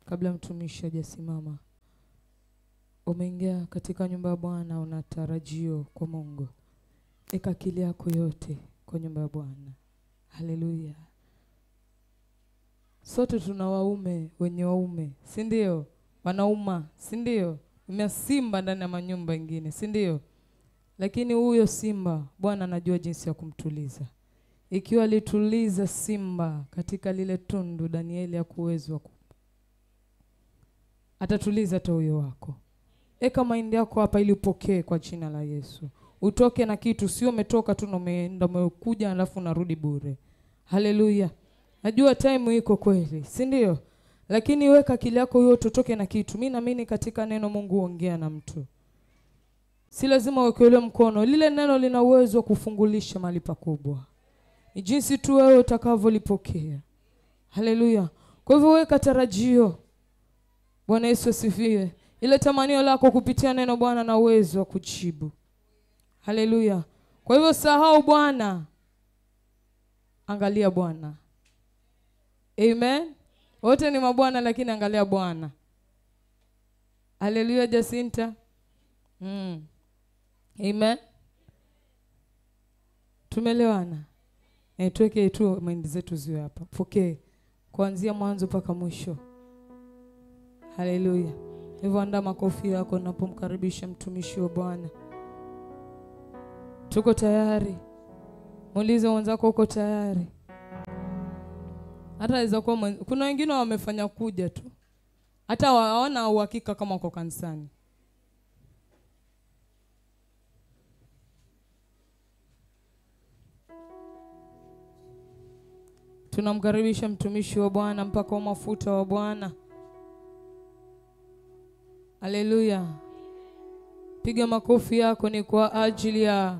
Kabla mtumishi hajasimama, umeingia katika nyumba ya Bwana, una tarajio kwa Mungu. Eka akili yako yote kwa nyumba ya Bwana. Haleluya. Sote tuna waume wenye waume, si ndio? Wanauma, si ndio? Una simba ndani ya manyumba mengine, si ndio? Lakini huyo simba Bwana anajua jinsi ya kumtuliza. Ikiwa alituliza simba katika lile tundu Danieli hakuwezwa, atatuliza hata huyo wako. Eka maindi yako hapa ili upokee kwa jina la Yesu. Utoke na kitu, sio umetoka tu na umeenda umekuja alafu unarudi bure. Haleluya. Najua time iko kweli, si ndio? Lakini weka akili yako yote utoke na kitu. Mimi naamini katika neno Mungu ongea na mtu. Si lazima uwekele mkono. Lile neno lina uwezo kufungulisha mahali pakubwa. Ni jinsi tu wewe utakavyolipokea. Haleluya. Kwa hivyo weka tarajio. Bwana Yesu asifiwe. Ile tamanio lako kupitia neno Bwana na uwezo wa kujibu. Haleluya. Kwa hivyo sahau Bwana. Angalia Bwana. Amen. Wote ni mabwana lakini angalia Bwana. Haleluya Jacinta. Amen. Tumelewana. Tuweke tu mind zetu ziwe hapa. Pokee kuanzia mwanzo mpaka mwisho. Haleluya. Hivyo andaa makofi yako unapomkaribisha mtumishi wa Bwana. Tuko tayari. Muulize wenzako uko tayari. Hata inaweza kuwa kuna wengine wamefanya kuja tu. Hata waona uhakika kama uko kanisani. Tunamkaribisha mtumishi wa Bwana, mpaka wa mafuta wa Bwana. Haleluya. Piga makofi yako ni kwa ajili ya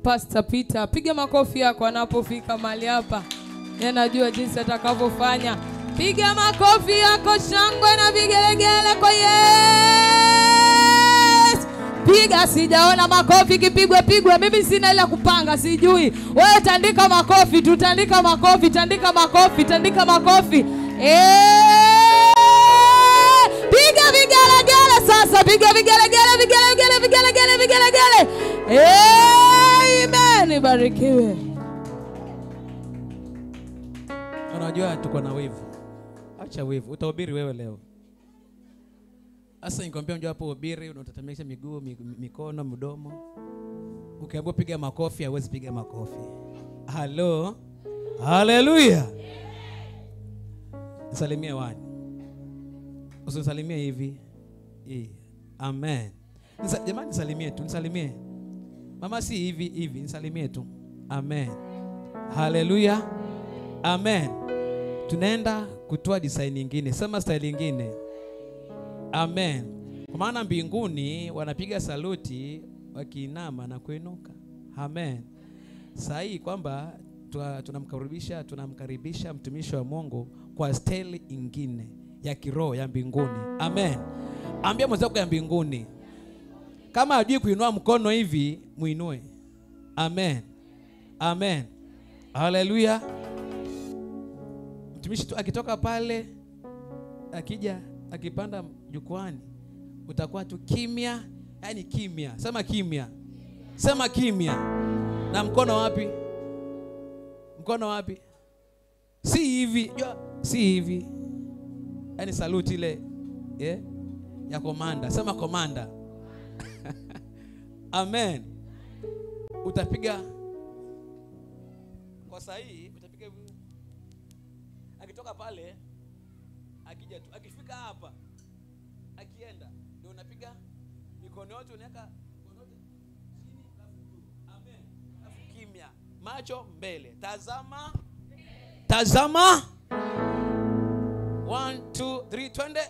Pastor Peter. Piga makofi yako anapofika mahali hapa. Yeye anajua jinsi atakavyofanya. Piga makofi yako, shangwe na vigelegele kwa Yesu. Piga, sijaona makofi kipigwe. Mimi sina ile kupanga, sijui. Wewe tandika makofi, tutandika makofi, tandika makofi. Piga vigelegele sasa, piga vigelegele. Amen. Barikiwe. Unajua tuko na wivu. Acha wivu. Utahubiri wewe leo. Sasa nikwambia unajua hapo uhubiri unatatemesha miguu, mikono, mdomo. Ukiambiwa piga makofi hauwezi piga makofi. Hello. Hallelujah. Salimie wani. Usisalimie hivi. Amen. Jamani nisalimie tu, nisalimie. Mama si hivi, nisalimie tu. Amen. Hallelujah. Amen. Tunaenda kutoa design nyingine. Sema style nyingine. Amen. Kwa maana mbinguni wanapiga saluti wakiinama na kuinuka. Amen. Sahi kwamba tunamkaribisha mtumishi wa Mungu kwa style nyingine ya kiroho ya mbinguni. Amen. Ambia mwenzako ya mbinguni. Kama hajui kuinua mkono hivi, muinue. Amen. Amen. Hallelujah. Mtumishi tu akitoka pale akija akipanda jukwani utakuwa tu kimya, yani kimya. Sema kimya. Sema kimya. Na mkono wapi? Mkono wapi? Si hivi, si hivi. Yani saluti ile ya komanda. Sema komanda. Amen. Utapiga kwa sahihi, utapiga akitoka pale akija tu, akifika hapa akienda ndio unapiga mikono yote, unaweka mikono yote chini alafu juu. Amen. Alafu kimya, macho mbele, tazama 1 2 3 twende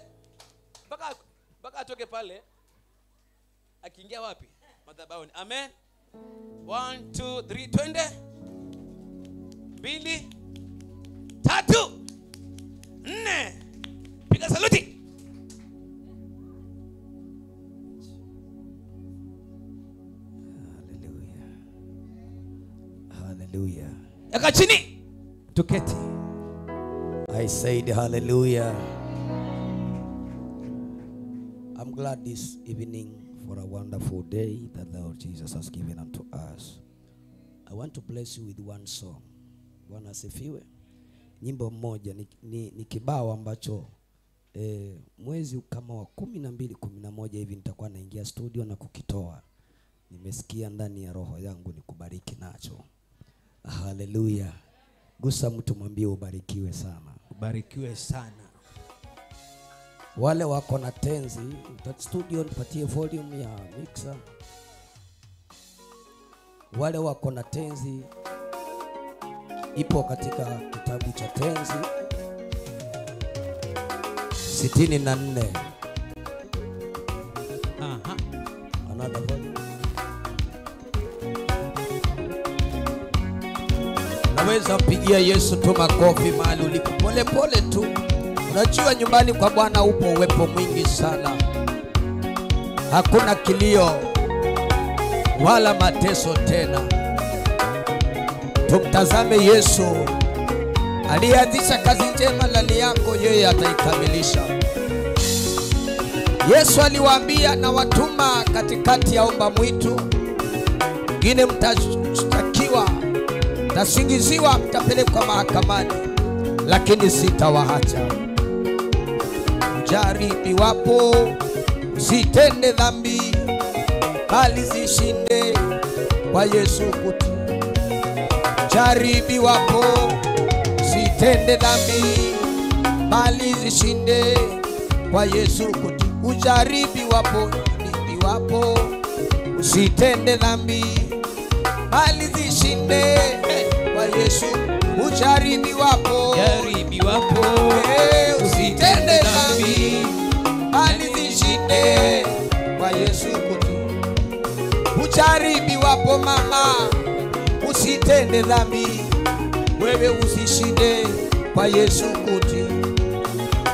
mpaka atoke pale. Akiingia wapi? Madhabahuni. Amen. 1 2 3 twende. 2 3 4 piga saluti. Hallelujah. Yaka chini tuketi. I said hallelujah. I'm glad this evening for a wonderful day that the Lord Jesus has given unto us. I want to bless you with one song. Bwana asifiwe. Nyimbo mmoja ni kibao ambacho mwezi kama wa 12 11 hivi nitakuwa naingia studio na kukitoa. Nimesikia ndani ya roho yangu nikubariki nacho. Hallelujah. Gusa mtu mwambie ubarikiwe sana. Ubarikiwe sana. Wale wako na tenzi, studio nipatie volume ya mixer. Wale wako na tenzi ipo katika kitabu cha tenzi 64. Aha. Another volume. Naweza mpigia Yesu tu makofi mahali ulipo, pole pole tu. Unajua nyumbani kwa Bwana upo uwepo mwingi sana. Hakuna kilio wala mateso tena. Tumtazame Yesu aliyeanzisha kazi njema ndani yako, yeye ataikamilisha. Yesu aliwaambia, na watuma katikati ya omba mwitu, wengine mtashtakiwa, mtasingiziwa, mtapelekwa mahakamani, lakini sitawaacha. Jaribiwapo usitende dhambi, bali zishinde kwa Yesu kuti. Jaribiwapo usitende dhambi, bali zishinde kwa Yesu kuti. Ujaribiwapo usitende dhambi, bali zishinde kwa Yesu. Ujaribiwapo usitende dhambi, bali zishinde kwa Yesu kuti. Ujaribiwapo mama usitende dhambi, wewe usishinde kwa Yesu kuti.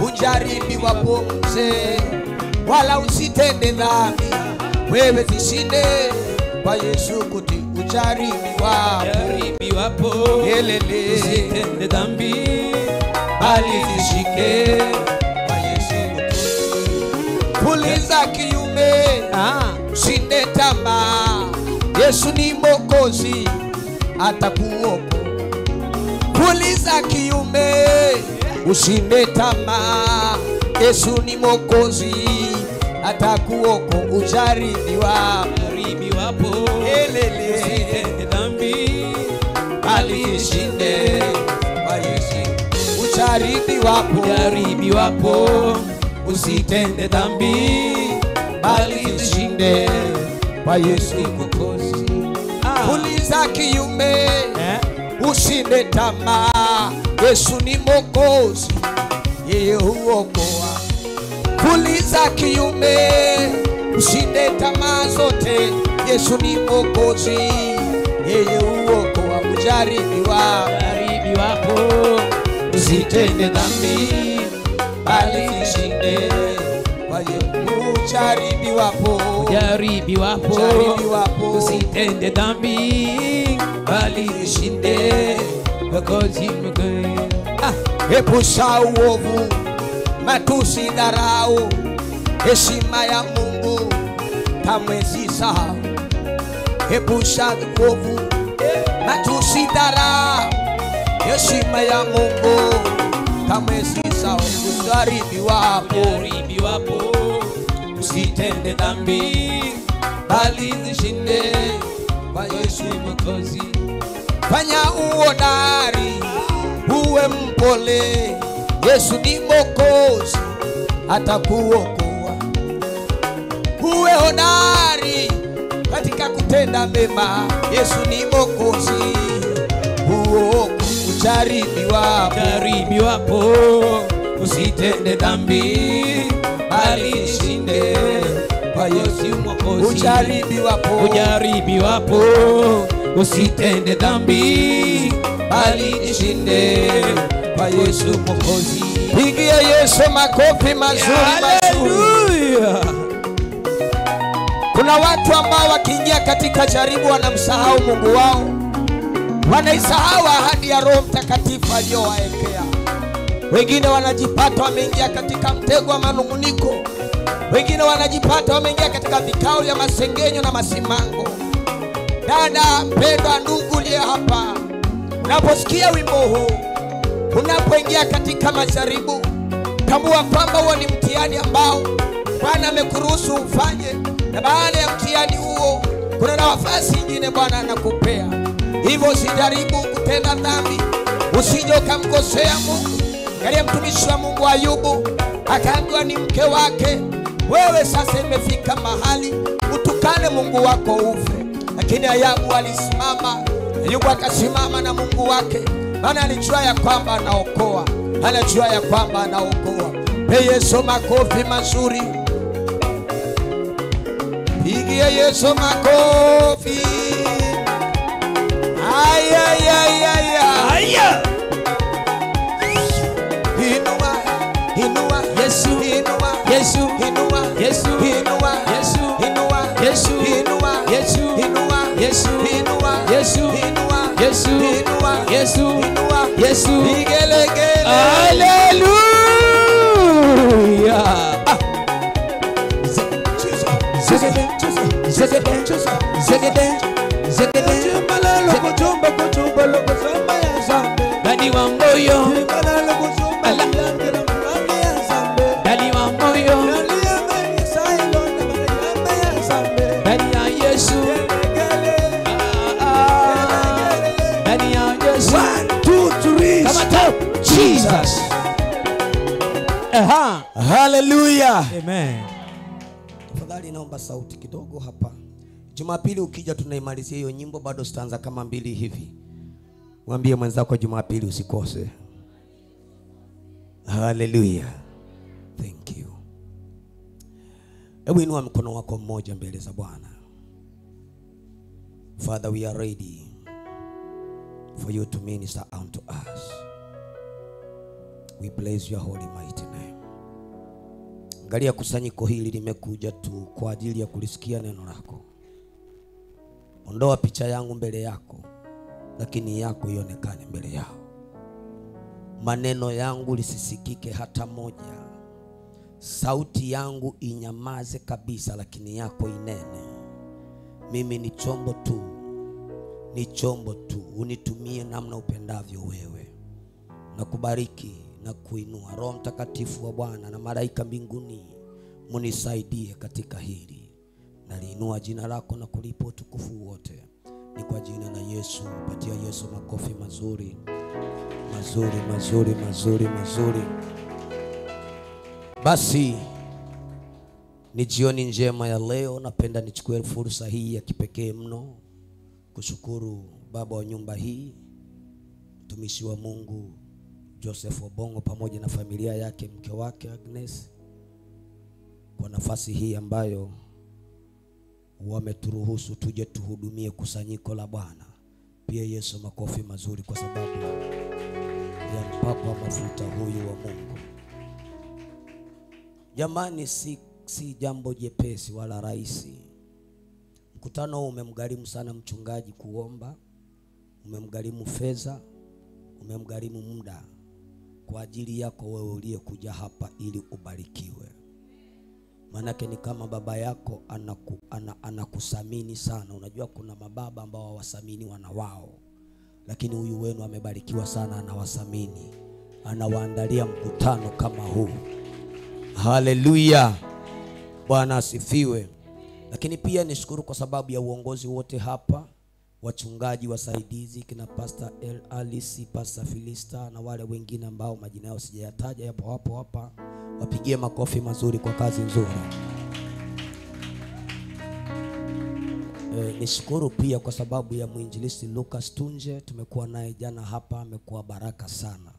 Ujaribiwapo mzee, wala usitende dhambi, wewe zishinde kwa Yesu kuti. Ujaribiwapo usitende dhambi, bali zishinde kwa Yesu kuti. Puliza kiume, shinde tamaa, Yesu ni Mwokozi, atakuokoa. Puliza kiume, ushinde tamaa, Yesu ni Mwokozi, atakuokoa. Ujaribiwapo usitende dhambi, bali zishinde kwa Yesu. Ujaribiwapo usitende dhambi, bali zishinde kwa Yesu Mwokozi. Puliza kiume, ushinde tamaa, Yesu ni Mwokozi, yeye huokoa. Puliza kiume, ushinde tamaa zote, Yesu ni Mwokozi, yeye huokoa. Ujaribiwapo usitende dhambi, bali zishinde kwa Yesu. Ujaribiwapo usitende dhambi, bali zishinde kwa Yesu. Epusha uovu, matusi, dharau, heshima ya Mungu kamwe sisahau. Epusha uovu, matusi, dharau, heshima ya Mungu kamwe sisahau. Ujaribiwapo usitende dhambi, bali zishinde kwa Yesu Mwokozi. Fanya uhodari, uwe mpole, Yesu ni Mwokozi, atakuokoa. Uwe hodari katika kutenda mema, Yesu ni Mwokozi, huokoa. Ujaribiwapo usitende dhambi, bali zishinde kwa Yesu Mwokozi. Ujaribiwapo usitende dhambi, bali zishinde kwa Yesu Mwokozi. Pigia Yesu makofi mazuri mazuri. Kuna watu ambao wakiingia katika jaribu wanamsahau Mungu wao, wanaisahau ahadi ya Roho Mtakatifu aliyowaekea. Wengine wanajipata wameingia katika mtego wa manunguniko, Wengine wanajipata wameingia katika vikao vya masengenyo na masimango. Dada mpendwa, ndugu uliye hapa, unaposikia wimbo huu, unapoingia katika majaribu, tambua kwamba huo ni mtihani ambao Bwana amekuruhusu ufanye, na baada ya mtihani huo kuna nafasi nyingine Bwana anakupea. Hivyo usijaribu kutenda dhambi, usije ukamkosea Mungu. Angalia mtumishi wa Mungu Ayubu, akaambiwa ni mke wake, wewe sasa imefika mahali utukane Mungu wako ufe. Lakini Ayubu alisimama. Ayubu akasimama na Mungu wake, maana alijua ya kwamba anaokoa, anajua ya kwamba anaokoa. Pe Yesu makofi mazuri, pigie Yesu makofi. Aya ya ya ya aya. Inua, inua Yesu, inua Yesu, inua Yesu, inua Yesu, inua Yesu, inua Yesu, inua Yesu, inua Yesu, inua Yesu, inua Yesu, inua Yesu, igelegele. Haleluya. Zegede, zegede, zegede, zegede, malalo kutumba kutumba loko samba ya zambe. Dani wa moyo, malalo kutumba kulandira mfalme ya zambe. Dani wa moyo, nalia meni sailo na mfalme ya zambe. Dani ya Yesu, Dani ya Yesu. 1, 2, 3, come on top, Jesus. Hallelujah. Amen. Tafadhali naomba sauti kidogo hapa. Jumapili ukija tunaimalizia hiyo nyimbo, bado stanza kama 2 hivi. Mwambie mwenzako Jumapili usikose. Hallelujah. Thank you. Hebu inua mkono wako mmoja mbele za Bwana. Father, we are ready for you to minister unto us. We bless your holy mighty name. Angalia kusanyiko hili limekuja tu kwa ajili ya kulisikia neno lako. Ondoa picha yangu mbele yako, lakini yako ionekane mbele yao. Maneno yangu lisisikike hata moja. Sauti yangu inyamaze kabisa, lakini yako inene. Mimi ni chombo tu. Ni chombo tu. Unitumie namna upendavyo wewe. Na kubariki na kuinua. Roho Mtakatifu wa Bwana na malaika mbinguni, munisaidie katika hili. Naliinua jina lako na kulipa utukufu wote. Ni kwa jina la Yesu. Patia Yesu makofi mazuri. Mazuri, mazuri, mazuri, mazuri. Basi ni jioni njema ya leo. Napenda nichukue fursa hii ya kipekee mno kushukuru baba wa nyumba hii, mtumishi wa Mungu Joseph Obongo pamoja na familia yake, mke wake Agnes, kwa nafasi hii ambayo wameturuhusu tuje tuhudumie kusanyiko la Bwana. Pia Yesu makofi mazuri kwa sababu ya mpako wa mafuta huyu wa Mungu. Jamani, si jambo jepesi wala rahisi. Mkutano umemgharimu sana mchungaji kuomba, umemgharimu fedha, umemgharimu muda kwa ajili yako wewe uliyekuja hapa ili ubarikiwe. Manake ni kama baba yako anakusamini sana. Unajua kuna mababa ambao hawasamini wana wao, lakini huyu wenu amebarikiwa sana, anawasamini. Anawaandalia mkutano kama huu. Haleluya. Bwana asifiwe. Lakini pia nishukuru kwa sababu ya uongozi wote hapa, wachungaji wasaidizi kina Pastor Alice, Pastor Filista na wale wengine ambao majina yao sijayataja yapo hapo hapa. Wapigie makofi mazuri kwa kazi nzuri. Nishukuru pia kwa sababu ya mwinjilisti Lucas Tunje, tumekuwa naye jana hapa, amekuwa baraka sana.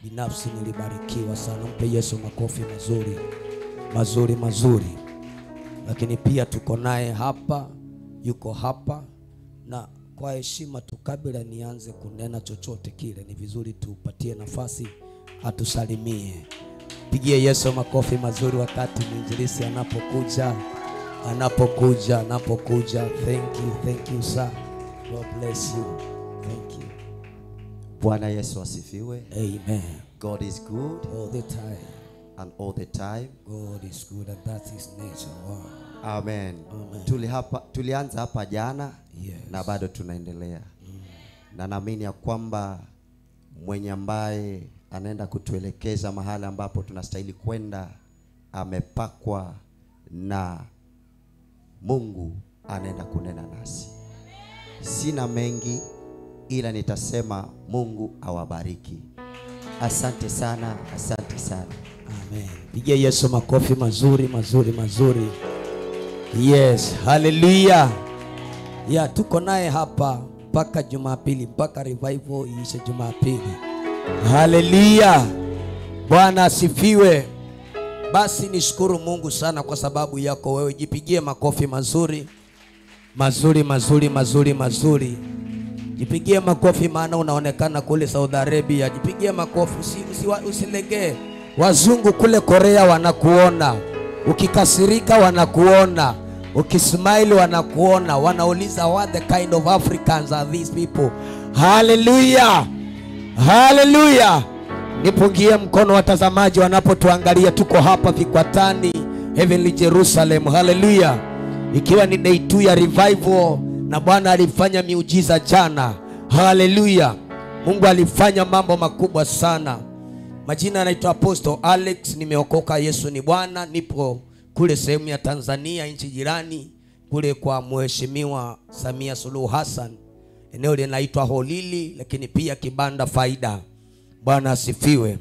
Binafsi nilibarikiwa sana. Mpe Yesu makofi mazuri. Mazuri mazuri. Lakini pia tuko naye hapa, yuko hapa, na kwa heshima tu kabla nianze kunena chochote kile, ni vizuri tupatie nafasi atusalimie. Pigie Yesu makofi mazuri wakati mwinjilisti anapokuja. Thank you sir. God bless you. Thank you. Bwana Yesu asifiwe. Amen. God is good all the time. and all the time. God is good and that's his nature. Wow. Amen. Amen. Tulianza hapa jana, Yes. na bado tunaendelea. Na naamini ya kwamba mwenye ambaye anaenda kutuelekeza mahali ambapo tunastahili kwenda amepakwa na Mungu, anaenda kunena nasi. Sina mengi ila nitasema Mungu awabariki. Asante sana, asante sana. Amen. Pigia Yesu makofi mazuri mazuri mazuri. Yes, hallelujah. Yeah, tuko naye hapa mpaka Jumapili, mpaka revival iishe Jumapili. Hallelujah. Bwana asifiwe. Basi nishukuru Mungu sana kwa sababu yako wewe. Jipigie makofi mazuri mazuri mazuri mazuri mazuri. Jipigie makofi maana unaonekana kule Saudi Arabia. Jipigie makofi, usilegee. Wazungu kule Korea wanakuona. Ukikasirika wanakuona. Ukismile wanakuona. Wanauliza what the kind of Africans are these people. Hallelujah. Hallelujah. Nipungie mkono watazamaji wanapotuangalia. Tuko hapa Vikwatani, Heavenly Jerusalem. Hallelujah. Ikiwa ni day 2 ya revival, na Bwana alifanya miujiza jana. Hallelujah. Mungu alifanya mambo makubwa sana. Majina yanaitwa Apostle Alex, nimeokoka, Yesu ni Bwana. Nipo kule sehemu ya Tanzania, nchi jirani, kule kwa Mheshimiwa Samia Suluhu Hassan. Eneo linaitwa Holili, lakini pia Kibanda Faida. Bwana asifiwe.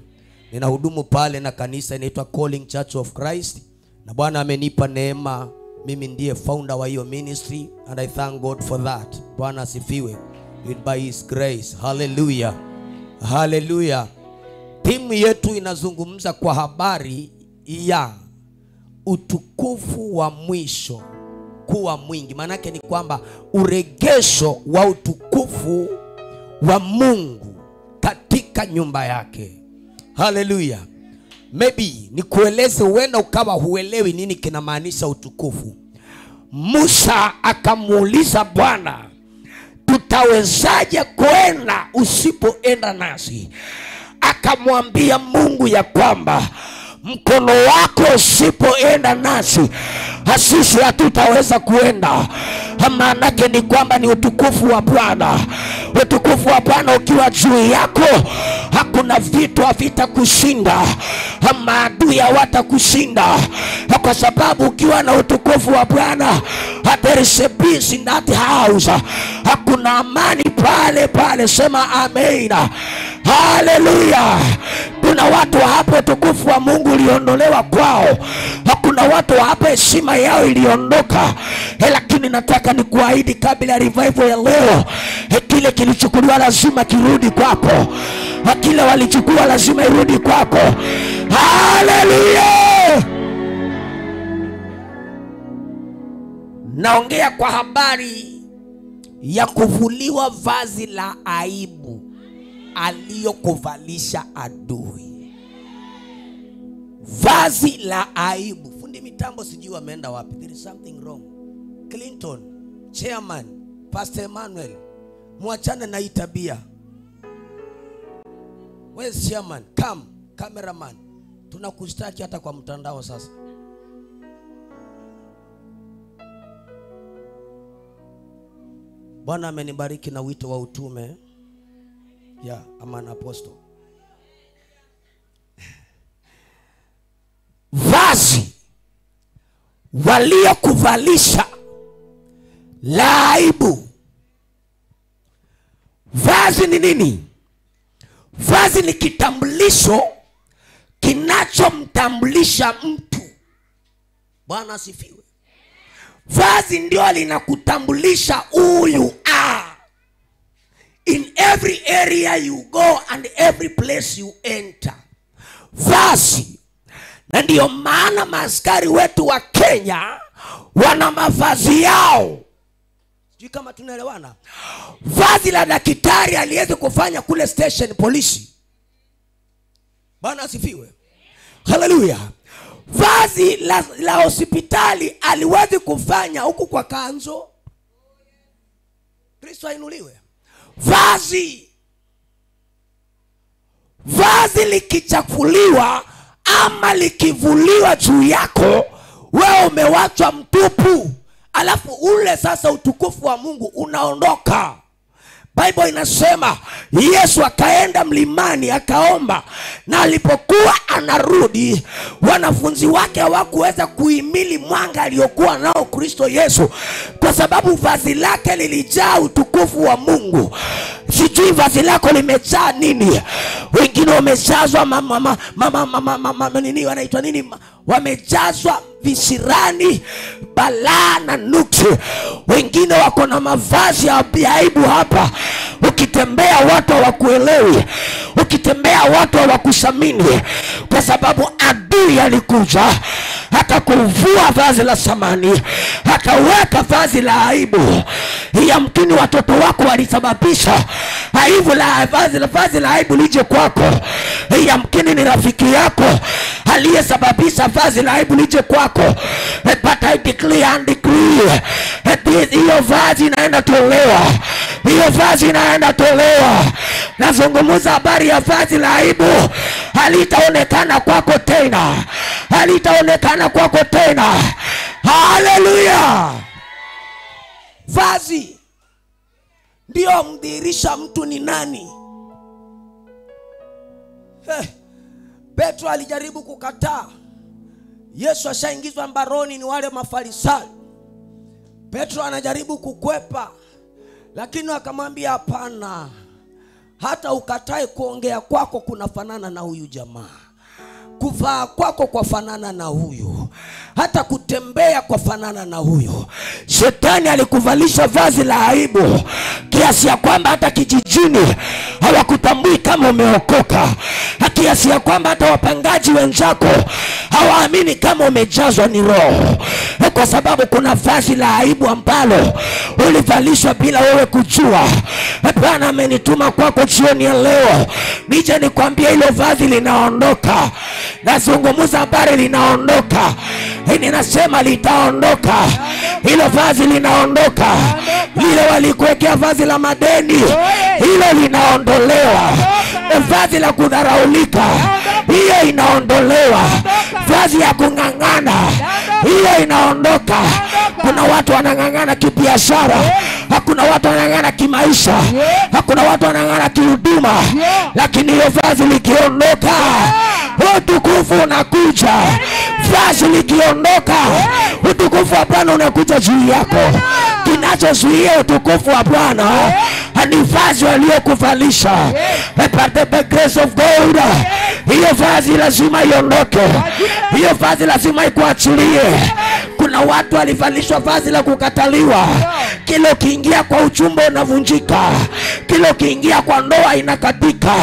Ninahudumu pale na kanisa inaitwa Calling Church of Christ. Na Bwana amenipa neema, mimi ndiye founder wa hiyo ministry, and I thank God for that. Bwana asifiwe. By his grace. Hallelujah. Hallelujah. Timu yetu inazungumza kwa habari ya utukufu wa mwisho kuwa mwingi. Maana ni kwamba uregesho wa utukufu wa Mungu katika nyumba yake. Hallelujah. Maybe nikueleze, uenda ukawa huelewi nini kinamaanisha utukufu. Musa akamuuliza Bwana, tutawezaje kwenda usipoenda nasi? Akamwambia Mungu ya kwamba mkono wako usipoenda nasi, sisi hatutaweza kuenda. Maana yake ni kwamba ni utukufu wa Bwana. Utukufu wa Bwana ukiwa juu yako, hakuna vitu havitakushinda, maadui hawatakushinda, kwa sababu ukiwa na utukufu wa Bwana, there is a peace in that house. Hakuna amani pale pale. Sema amen. Hallelujah. Kuna watu hapa utukufu wa Mungu uliondolewa kwao. Hakuna watu hapa heshima yao iliondoka. Lakini nataka nikuahidi kabla ya revival ya leo, kile kilichukuliwa lazima kirudi kwako. Kile walichukua lazima irudi kwako. Hallelujah. Naongea kwa habari ya kuvuliwa vazi la aibu aliyokuvalisha adui. Vazi la aibu. Fundi mitambo sijui ameenda wapi. There is something wrong. Clinton, chairman, Pastor Emmanuel, muachane na hii tabia. Where's chairman? Come, cameraman. Tunakushtaki hata kwa mtandao sasa. Bwana amenibariki na wito wa utume. I'm an apostle. Vazi waliokuvalisha la aibu. Vazi ni nini? Vazi ni kitambulisho kinachomtambulisha mtu. Bwana asifiwe. Vazi ndio linakutambulisha who you are. In every area you go and every place you enter. Vazi. Na ndio maana maaskari wetu wa Kenya wana mavazi yao. Sijui kama tunaelewana. Vazi la daktari aliweza kufanya kule station polisi. Bwana asifiwe. Hallelujah. Vazi la hospitali aliweza kufanya huku kwa kanzo. Kristo ainuliwe. Vazi likichafuliwa ama likivuliwa juu yako, wewe umewachwa mtupu, alafu ule sasa utukufu wa Mungu unaondoka. Bible inasema Yesu akaenda mlimani akaomba, na alipokuwa anarudi wanafunzi wake hawakuweza kuhimili mwanga aliokuwa nao Kristo Yesu, kwa sababu vazi lake lilijaa utukufu wa Mungu. Sijui vazi lako limejaa nini. Wengine wamejazwa nini wanaitwa nini, wamejazwa visirani, balaa na nuksi. Wengine wako na mavazi ya aibu hapa. Ukitembea watu hawakuelewi, ukitembea watu hawakusamini, kwa sababu adui alikuja akakuvua vazi la samani, akaweka vazi la aibu. Yamkini watoto wako walisababisha aibu la vazi la aibu lije kwako. Yamkini ni rafiki yako aliyesababisha vazi la aibu lije kwako. But I declare and decree, hiyo vazi inaenda tolewa. Hiyo vazi inaenda tolewa. Nazungumza habari ya vazi la aibu. Halitaonekana kwako tena. Halitaonekana kwako tena. Hallelujah. Vazi ndio mdhihirisha mtu ni nani. Petro alijaribu kukataa. Yesu ashaingizwa mbaroni, ni wale Mafarisayo. Petro anajaribu kukwepa, lakini akamwambia hapana, hata ukatae kuongea kwako kunafanana na huyu jamaa, kuvaa kwako kwa fanana na huyu, hata kutembea kwa fanana na huyu. Shetani alikuvalisha vazi la aibu kiasi ya kwamba hata kijijini hawakutambui kama umeokoka, kiasi ya kwamba hata wapangaji wenzako hawaamini kama umejazwa ni Roho, kwa sababu kuna vazi la aibu ambalo ulivalishwa bila wewe kujua. Bwana amenituma kwako jioni ya leo nije nikwambie hilo vazi linaondoka. Nazungumza habari linaondoka. Ninasema litaondoka. Hilo vazi linaondoka. Lile walikuwekea vazi la madeni, hilo linaondolewa. Vazi la kudharaulika, hiyo inaondolewa. Vazi ya kung'ang'ana, hiyo inaondoka. Kuna watu wanang'ang'ana kibiashara, hakuna watu wanang'ang'ana kimaisha, hakuna watu wanang'ang'ana kihuduma, lakini hiyo vazi likiondoka, utukufu unakuja. Vazi likiondoka, utukufu wa Bwana unakuja juu yako. Kinachozuia utukufu wa Bwana ni vazi waliokuvalisha. By the grace of God, hiyo vazi lazima iondoke. Hiyo vazi lazima ikuachilie. Kuna watu walivalishwa vazi la kukataliwa. Kila ukiingia kwa uchumba unavunjika, kila ukiingia kwa ndoa inakatika.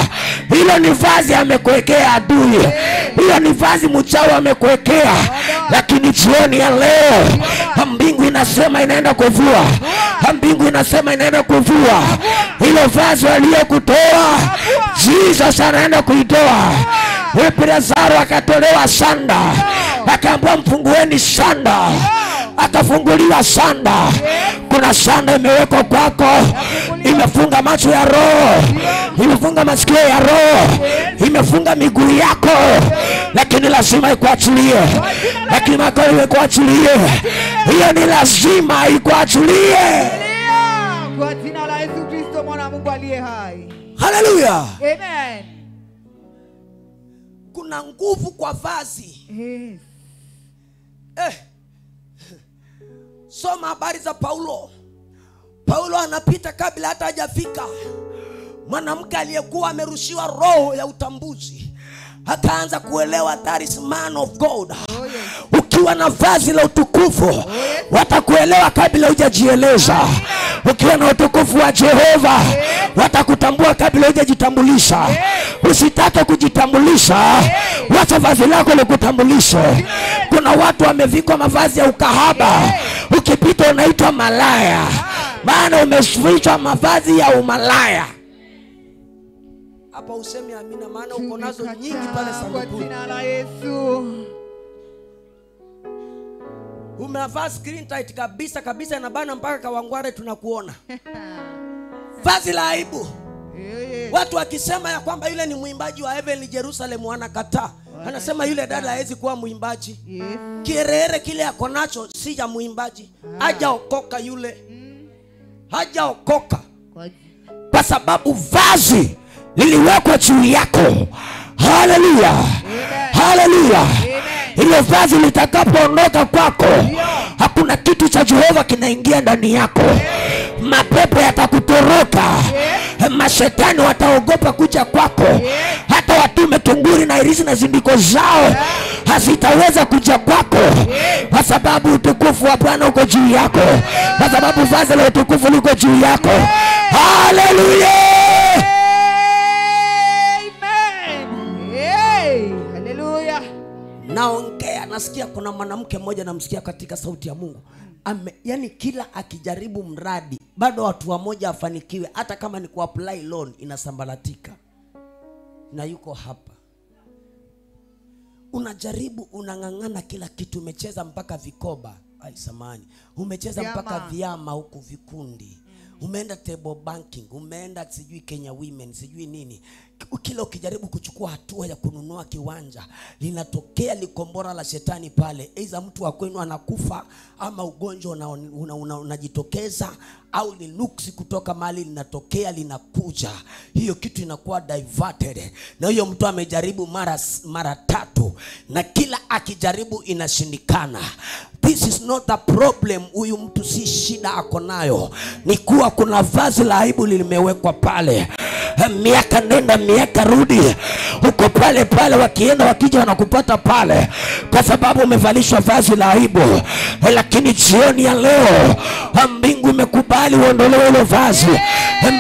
Hilo ni vazi amekuwekea adui. Hiyo ni vazi mchawi amekuwekea. Lakini jioni ya leo mbingu inasema inaenda kuvua. Mbingu inasema inaenda kuvua hilo vazi aliyokutoa. Jesus anaenda kuitoa. Lazaro akatolewa sanda, akaambiwa mfungueni sanda, akafunguliwa sanda. Kuna sanda imewekwa kwako, imefunga macho ya roho, imefunga masikio ya roho, imefunga miguu yako, lakini lazima ikuachilie. Lakini makao ikuachilie. Hiyo ni lazima ikuachilie. Kwa jina la Yesu Kristo mwana wa Mungu aliye hai. Hallelujah. Amen. Kuna nguvu kwa vazi. Yes. Soma habari za Paulo. Paulo anapita, kabla hata hajafika, mwanamke aliyekuwa amerushiwa roho ya utambuzi akaanza kuelewa that is man of God. Ukiwa na vazi la utukufu, watakuelewa kabla hujajieleza. Ukiwa na utukufu wa Jehova, watakutambua kabla hujajitambulisha. Usitake kujitambulisha, wacha vazi lako likutambulishe. Kuna watu wamevikwa mavazi ya ukahaba, ukipita unaitwa malaya, maana umefichwa mavazi ya umalaya. Hapa useme amina, maana uko nazo nyingi pale kwa sanduku. jina la Yesu. Umevaa screen tight kabisa kabisa, inabana mpaka Kawangware tunakuona. Vazi la aibu. Watu wakisema ya kwamba yule ni mwimbaji wa Heavenly Jerusalem wanakataa. Anasema yule dada hawezi kuwa muimbaji. Yes. Kierere kile ako nacho si ya muimbaji. Hajaokoka yule. Hajaokoka. Kwa sababu vazi liliwekwa juu yako. Haleluya. Haleluya. Ile vazi litakapoondoka kwako, hakuna kitu cha Jehova kinaingia ndani yako. Mapepo yatakutoroka. Mashetani wataogopa kuja kwako. Hata watume tunguri na irisi na zindiko zao hazitaweza kuja kwako, kwa sababu utukufu wa Bwana uko juu yako, kwa sababu vazi la utukufu liko juu yako. Haleluya. Amen. Hey, haleluya. Naongea, nasikia kuna mwanamke mmoja namsikia katika sauti ya Mungu. Yani kila akijaribu mradi bado watu wamoja afanikiwe, hata kama ni kuapply loan inasambaratika. Na yuko hapa. Unajaribu, unangangana kila kitu, umecheza mpaka vikoba. Ai samani. Umecheza mpaka vyama huku vikundi. Umeenda table banking, umeenda sijui Kenya Women, sijui nini. Kila ukijaribu kuchukua hatua ya kununua kiwanja, linatokea likombora la shetani pale. Aidha mtu wa kwenu anakufa, ama ugonjwa unajitokeza, au ni nuksi kutoka mali linatokea linakuja. Hiyo kitu inakuwa diverted. Na hiyo mtu amejaribu mara 3, na kila akijaribu inashindikana. This is not a problem. Huyu mtu si shida ako nayo, ni kuwa kuna vazi la aibu limewekwa pale. Miaka nenda miaka rudi, uko pale pale, wakienda wakija wanakupata pale, kwa sababu umevalishwa vazi la aibu. Lakini jioni ya leo mbingu imekubali uondolewe hilo vazi.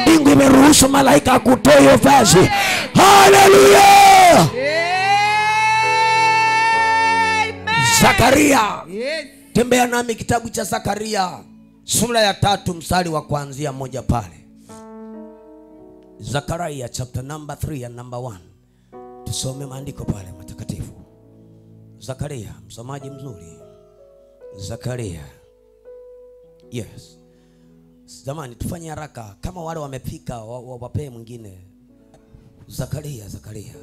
Mbingu imeruhusu malaika akutoe hilo vazi. Haleluya. Zakaria. Yes. Tembea nami kitabu cha Zakaria sura ya 3 mstari wa kuanzia 1 pale. Zakaria chapter number 3 and number 1. Tusome maandiko pale matakatifu. Zakaria, msomaji mzuri. Zakaria. Yes. Jamani tufanye haraka, kama wale wamepika wapee mwingine. Zakaria.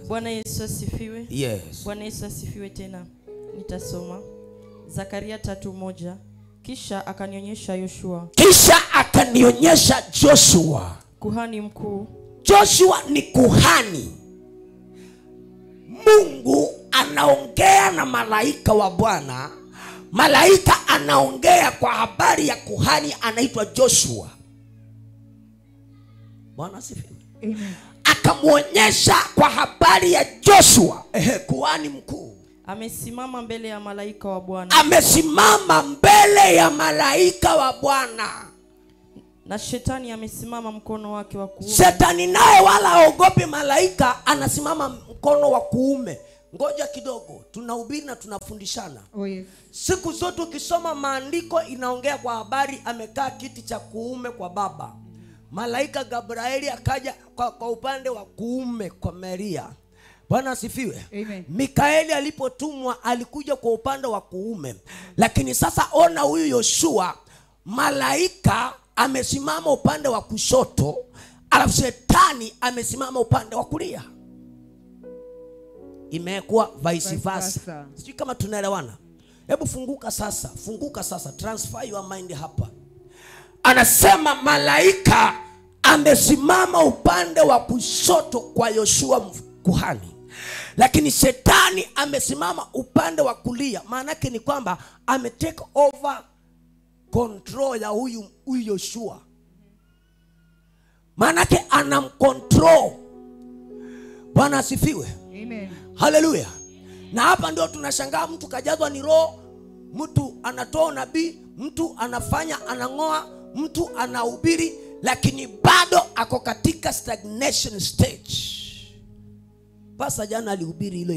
Bwana Yesu asifiwe. Yes. Bwana Yesu asifiwe tena. Nitasoma Zakaria 3:1. Kisha akanionyesha Joshua, kuhani mkuu. Joshua ni kuhani. Mungu anaongea na malaika wa Bwana. Malaika anaongea kwa habari ya kuhani anaitwa Joshua. Bwana asifiwe. Amen. Akamuonyesha kwa habari ya Joshua, kuhani mkuu. Amesimama mbele ya malaika wa Bwana. Amesimama mbele ya malaika wa Bwana. Na shetani amesimama mkono wake wa kuume. Shetani naye wala haogopi malaika, anasimama mkono wa kuume. Ngoja kidogo, tunahubiri na tunafundishana. Oh yes. Siku zote ukisoma maandiko inaongea kwa habari amekaa kiti cha kuume kwa Baba. Malaika Gabrieli akaja kwa upande wa kuume kwa Maria. Bwana asifiwe. Amen. Mikaeli alipotumwa alikuja kwa upande wa kuume. Lakini sasa ona huyu Yoshua, malaika amesimama upande wa kushoto, alafu shetani amesimama upande wa kulia. Imekuwa vice versa. Sijui kama tunaelewana. Hebu funguka sasa, transfer your mind hapa. Anasema malaika amesimama upande wa kushoto kwa Yoshua kuhani, lakini shetani amesimama upande wa kulia. Maana yake ni kwamba take over control ya huyu Yoshua. Maana yake anamcontrol. Bwana asifiwe. Amen. Haleluya. Na hapa ndio tunashangaa, mtu kajazwa ni roho, mtu anatoa nabii, mtu anafanya anangoa, mtu anahubiri, lakini bado ako katika stagnation stage. Pasa jana alihubiri hilo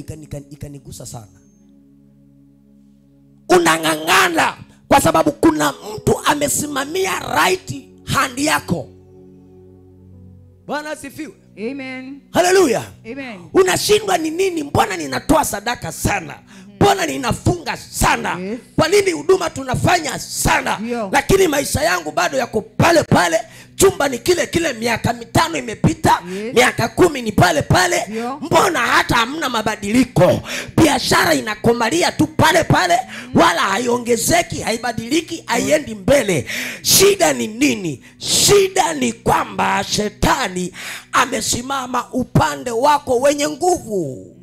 ikanigusa sana. Unangangana kwa sababu kuna mtu amesimamia right hand yako. Bwana asifiwe. Amen. Haleluya. Amen. Unashindwa ni nini? Mbona ninatoa sadaka sana? Mbona ninafunga sana? Yes. Kwa nini huduma tunafanya sana? Ndio. Lakini maisha yangu bado yako pale pale. Chumba ni kile kile, miaka 5 imepita, Yes. miaka 10 ni pale pale. Ndio. Mbona hata hamna mabadiliko? Biashara inakomalia tu pale pale, wala haiongezeki, haibadiliki, haiendi mbele. Shida ni nini? Shida ni kwamba shetani amesimama upande wako wenye nguvu.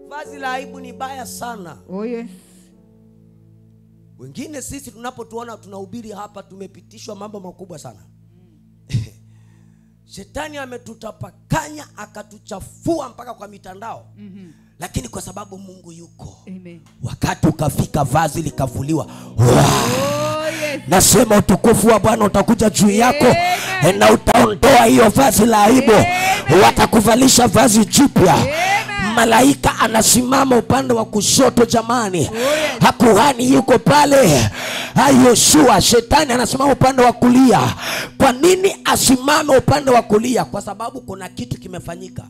Vazi la aibu ni baya sana. Oh yes. Wengine sisi tunapotuona tunahubiri hapa tumepitishwa mambo makubwa sana. Shetani ametutapakanya akatuchafua mpaka kwa mitandao. Lakini kwa sababu Mungu yuko. Amen. Wakati ukafika vazi likavuliwa. Wow. Oh yes. Nasema utukufu wa Bwana utakuja juu yako. Na utaondoa hiyo vazi la aibu. Watakuvalisha vazi jipya. Malaika anasimama upande wa kushoto jamani. Hakuhani yuko pale. Yoshua, shetani anasimama upande wa kulia. Kwa nini asimame upande wa kulia? Kwa sababu kuna kitu kimefanyika.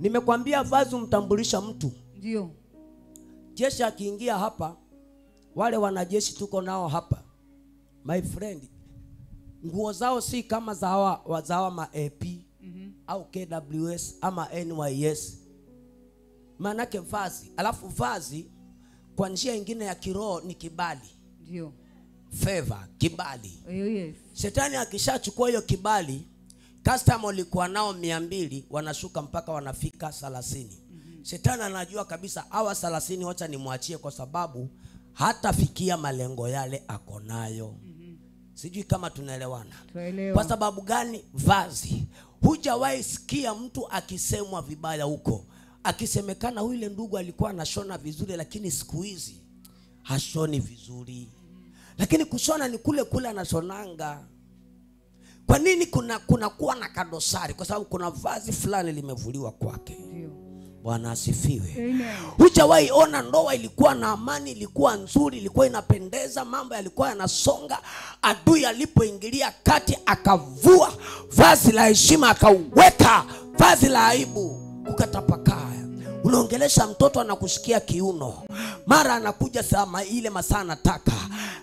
Nimekwambia vazi umtambulisha mtu. Ndio. Jeshi akiingia hapa, wale wanajeshi tuko nao hapa, my friend, nguo zao si kama za hawa ma AP au KWS ama NYS. Manake vazi, alafu vazi kwa njia nyingine ya kiroho ni kibali. Ndio. Favor, kibali. Oh yes. Shetani akishachukua hiyo kibali, customer walikuwa nao 200 wanashuka mpaka wanafika 30. Shetani anajua kabisa hawa 30 wacha nimwachie kwa sababu hatafikia malengo yale akonayo. Sijui kama tunaelewana. Tuelewa. Kwa sababu gani? Vazi. Hujawahi sikia mtu akisemwa vibaya huko. Akisemekana yule ndugu alikuwa anashona vizuri lakini siku hizi hashoni vizuri. Lakini kushona ni kule kule anashonanga. Kwa nini kuna kuwa na kadosari? Kwa sababu kuna vazi fulani limevuliwa kwake. Ndio. Bwana asifiwe. Amen. Hujawahi ona ndoa ilikuwa na amani, ilikuwa nzuri, ilikuwa inapendeza, mambo yalikuwa yanasonga. Adui alipoingilia kati akavua vazi la heshima akaweka vazi la aibu, ukatapakaa. Unaongelesha mtoto anakusikia kiuno, mara anakuja ile masaa anataka,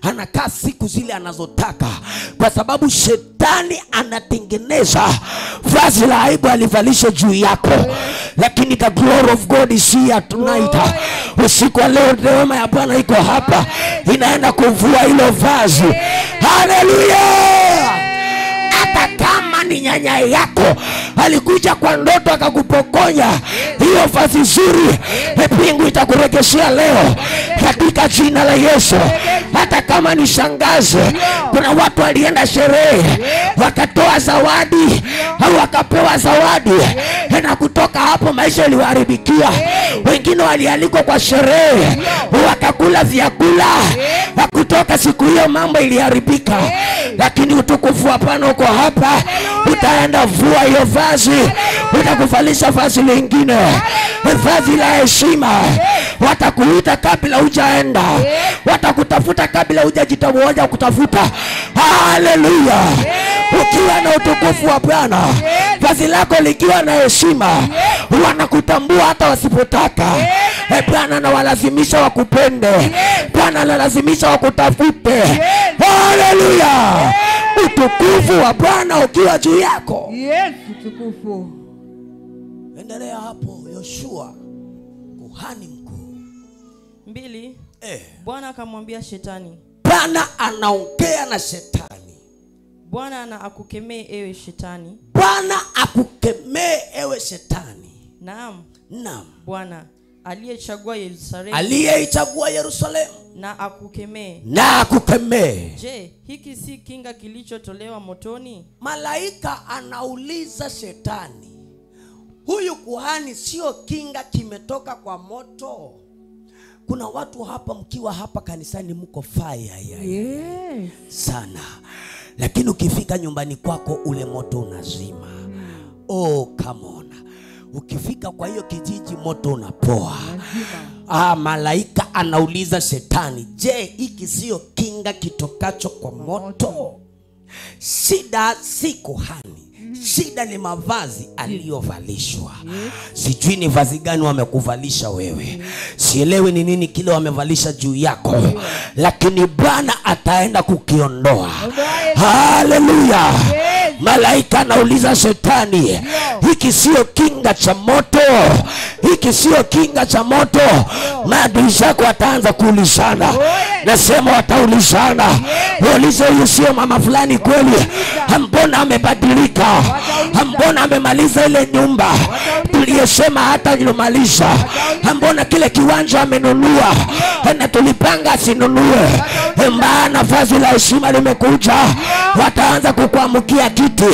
anakaa siku zile anazotaka, kwa sababu shetani anatengeneza vazi la aibu alivalisha juu yako. Lakini the glory of God is here tonight. Usiku wa leo neema ya Bwana iko hapa, inaenda kuvua hilo vazi. Hallelujah. Hata kama ni nyanya yako alikuja kwa ndoto akakupokonya hiyo vazi zuri, mbingu itakuregeshea leo katika jina la Yesu. Hata kama ni shangazi, kuna watu walienda sherehe wakatoa zawadi au wakapewa zawadi, na kutoka hapo maisha yaliwaharibikia. Wengine walialikwa kwa sherehe wakakula vyakula, kutoka siku hiyo mambo iliharibika. Lakini utukufu wa Bwana uko hapa. Utaenda vua hiyo vazi, utakuvalisha vazi lingine, vazi la heshima. Watakuita kabla hujaenda, watakutafuta kabla hujajitambua kutafuta. Haleluya. Ukiwa na utukufu wa Bwana, vazi lako likiwa na heshima, wanakutambua hata wasipotaka. Bwana anawalazimisha wakupende, Bwana analazimisha wakutafute. Haleluya. Utukufu wa Bwana ukiwa juu yako. Yes, utukufu. Endelea hapo. Yoshua, kuhani mkuu. 2. Bwana akamwambia shetani. Bwana anaongea na shetani. Bwana na akukemee ewe shetani. Bwana akukemee ewe shetani. Naam. Naam. Bwana aliyechagua Yerusalemu. Aliyeichagua Yerusalemu. Na akukemee. Na akukemee. Je, hiki si kinga kilichotolewa motoni? Malaika anauliza shetani, huyu kuhani sio kinga kimetoka kwa moto? Kuna watu hapa mkiwa hapa kanisani mko fire Yes. sana, lakini ukifika nyumbani kwako ule moto unazima. Oh, come on. Ukifika kwa hiyo kijiji moto unapoa. Malaika anauliza shetani, je, hiki sio kinga kitokacho kwa moto? Shida si kuhani, Shida ni mavazi aliyovalishwa. Sijui ni vazi gani wamekuvalisha wewe. Sielewi ni nini kile wamevalisha juu yako. Lakini Bwana ataenda kukiondoa. Haleluya. Malaika anauliza shetani, hiki sio kinga cha moto? Hiki sio kinga cha moto? Maadui zako wataanza kuulizana. Nasema wataulizana. Waulize, huyu sio mama fulani kweli? Mbona amebadilika? Mbona amemaliza ile nyumba tuliyosema hata nyumalisha? Mbona kile kiwanja amenunua na tulipanga asinunue? Maana vazi la heshima limekuja. Wataanza kukuamukia kiti.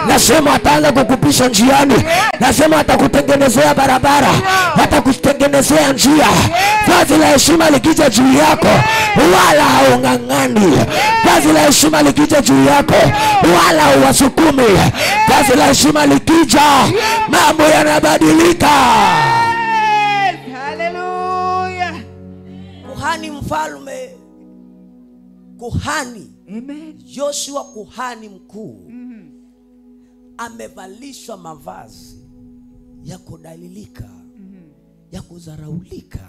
Nasema wataanza kukupisha njiani. Nasema watakutengenezea barabara, watakutengenezea njia. Vazi la heshima likija juu yako wala haungangani. Vazi la heshima likija juu yako wala huwasukumi. Vazi la heshima likija mambo yanabadilika. Hallelujah. Kuhani mfalme, kuhani, Amen. Joshua kuhani mkuu, amevalishwa mavazi ya kudalilika, ya kudharaulika.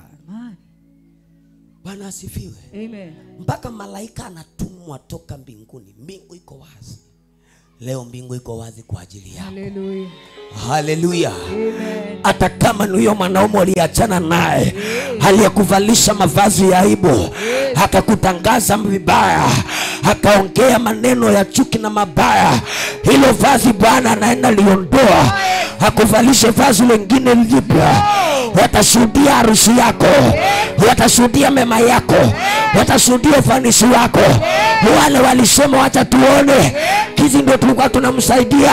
Bwana asifiwe. Amen. Mpaka malaika anatumwa toka mbinguni. Mbingu iko wazi. Leo mbingu iko wazi kwa ajili yako. Hallelujah. Haleluya. Amen. Hata kama ni huyo mwanaume uliachana naye, aliyekuvalisha mavazi ya aibu, akakutangaza vibaya, akaongea maneno ya chuki na mabaya, hilo vazi Bwana anaenda liondoa, akuvalishe vazi lingine jipya. Watashuhudia harusi yako, watashuhudia mema yako, watashuhudia ufanisi wako. Wale walisema wacha tuone kizi ndio tulikuwa tunamsaidia,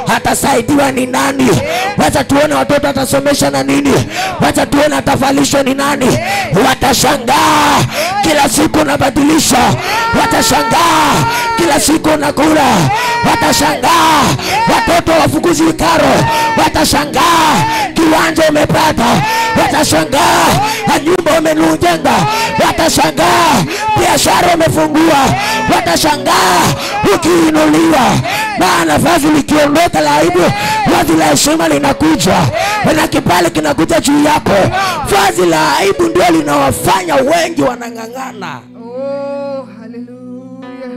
hatasaidiwa ni nani? Wacha tuone watoto atasomesha na nini? Wacha tuone atavalishwa ni nani? Watashangaa kila siku unabadilisha. Watashangaa kila siku unakula. Watashangaa watoto wafukuzi karo. Watashangaa kiwanja umepata. Watashangaa nyumba umenujenga. Watashangaa biashara umefungua. Watashangaa ukiinuliwa. Maana vazi likiondoka la aibu, vazi la heshima linakuja. Na kibali kinakuja juu yako. Vazi la aibu ndio linawafanya wengi wanang'ang'ana. Oh, hallelujah.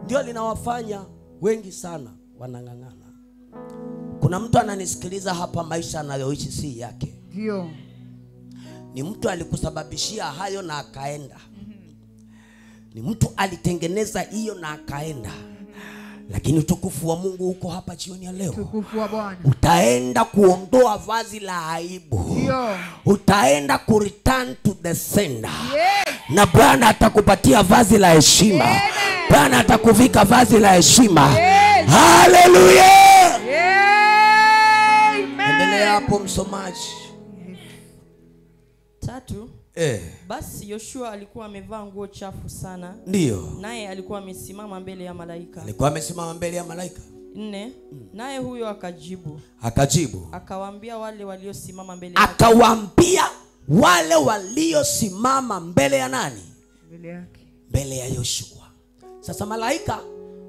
Ndio linawafanya wengi sana wanang'ang'ana. Kuna mtu ananisikiliza hapa, maisha anayoishi si yake. Ndio. Ni mtu alikusababishia hayo na akaenda. Ni mtu alitengeneza hiyo na akaenda. Lakini utukufu wa Mungu uko hapa jioni ya leo. Utukufu wa Bwana. Utaenda kuondoa vazi la aibu. Ndio. Utaenda ku return to the sender. Yes. Na Bwana atakupatia vazi la heshima. Amen. Bwana atakuvika vazi la heshima. Yes. Hallelujah. Amen. Endelea hapo msomaji. 3. Basi Yoshua alikuwa amevaa nguo chafu sana. Ndio. Naye alikuwa amesimama mbele ya malaika. Alikuwa amesimama mbele ya malaika. 4. Naye huyo akajibu. Akawaambia wale waliosimama mbele yake. Akawaambia wale waliosimama mbele ya nani? Mbele yake. Mbele ya Yoshua. Sasa malaika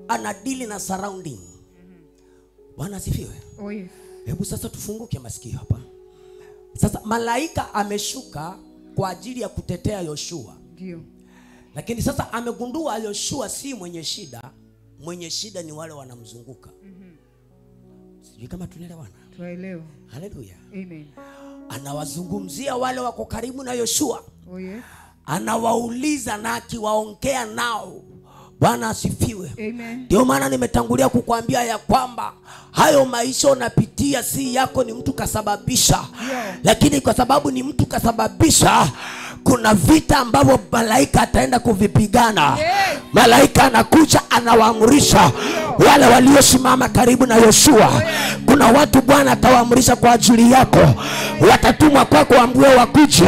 anadili na surrounding. Bwana asifiwe. Oh yes. Hebu sasa tufunguke masikio hapa. Sasa malaika ameshuka kwa ajili ya kutetea Yoshua. Ndio. Lakini sasa amegundua Yoshua si mwenye shida. Mwenye shida ni wale wanamzunguka. Sijui kama tunaelewana. Tuelewe. Haleluya. Amen. Anawazungumzia wale wako karibu na Yoshua. Oh yes. Anawauliza na akiwaongea nao. Bwana asifiwe. Amen. Ndio maana nimetangulia kukuambia ya kwamba hayo maisha unapitia si yako, ni mtu kasababisha. Lakini kwa sababu ni mtu kasababisha, kuna vita ambavyo malaika ataenda kuvipigana. Malaika anakuja anawaamrisha wale waliosimama karibu na Yoshua. Kuna watu Bwana atawaamrisha kwa ajili yako. Watatumwa kwako waambiwe wakuje.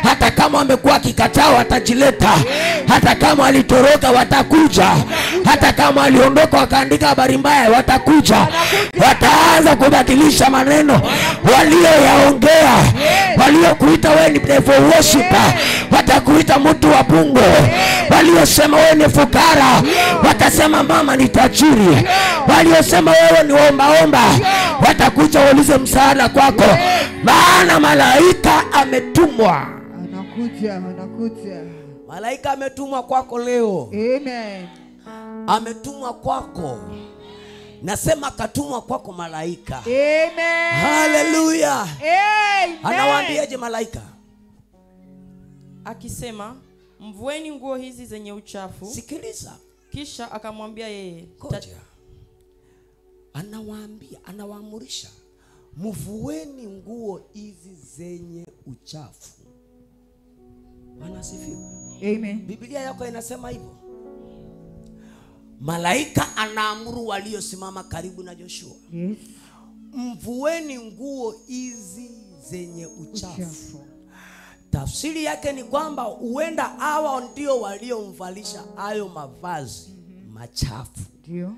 Hata kama wamekuwa kikatao watajileta. Hata kama walitoroka watakuja. Hata kama waliondoka wakaandika habari mbaya watakuja. Wataanza kubadilisha maneno walioyaongea. Waliokuita wewe ni devil worshiper watakuita mtu wa bungo. Waliosema wewe ni fukara watasema mama ni tajiri. Waliosema wewe ni omba watakuja waulize msaada kwako. Maana malaika ametumwa. Anakuja. Malaika ametumwa kwako leo. Amen. Ametumwa kwako. Nasema katumwa kwako malaika. Amen. Hallelujah. Amen. Anawaambiaje malaika? Akisema, mvueni nguo hizi zenye uchafu. Sikiliza. Kisha akamwambia yeye, Koja. Anawaamurisha, mvueni nguo hizi zenye uchafu. Bwana asifiwe. Amen. Biblia yako inasema hivyo. Malaika anaamuru waliosimama karibu na Joshua. Yes. Mvueni nguo hizi zenye uchafu. Tafsiri yake ni kwamba huenda hawa ndio waliomvalisha hayo mavazi machafu. Ndio.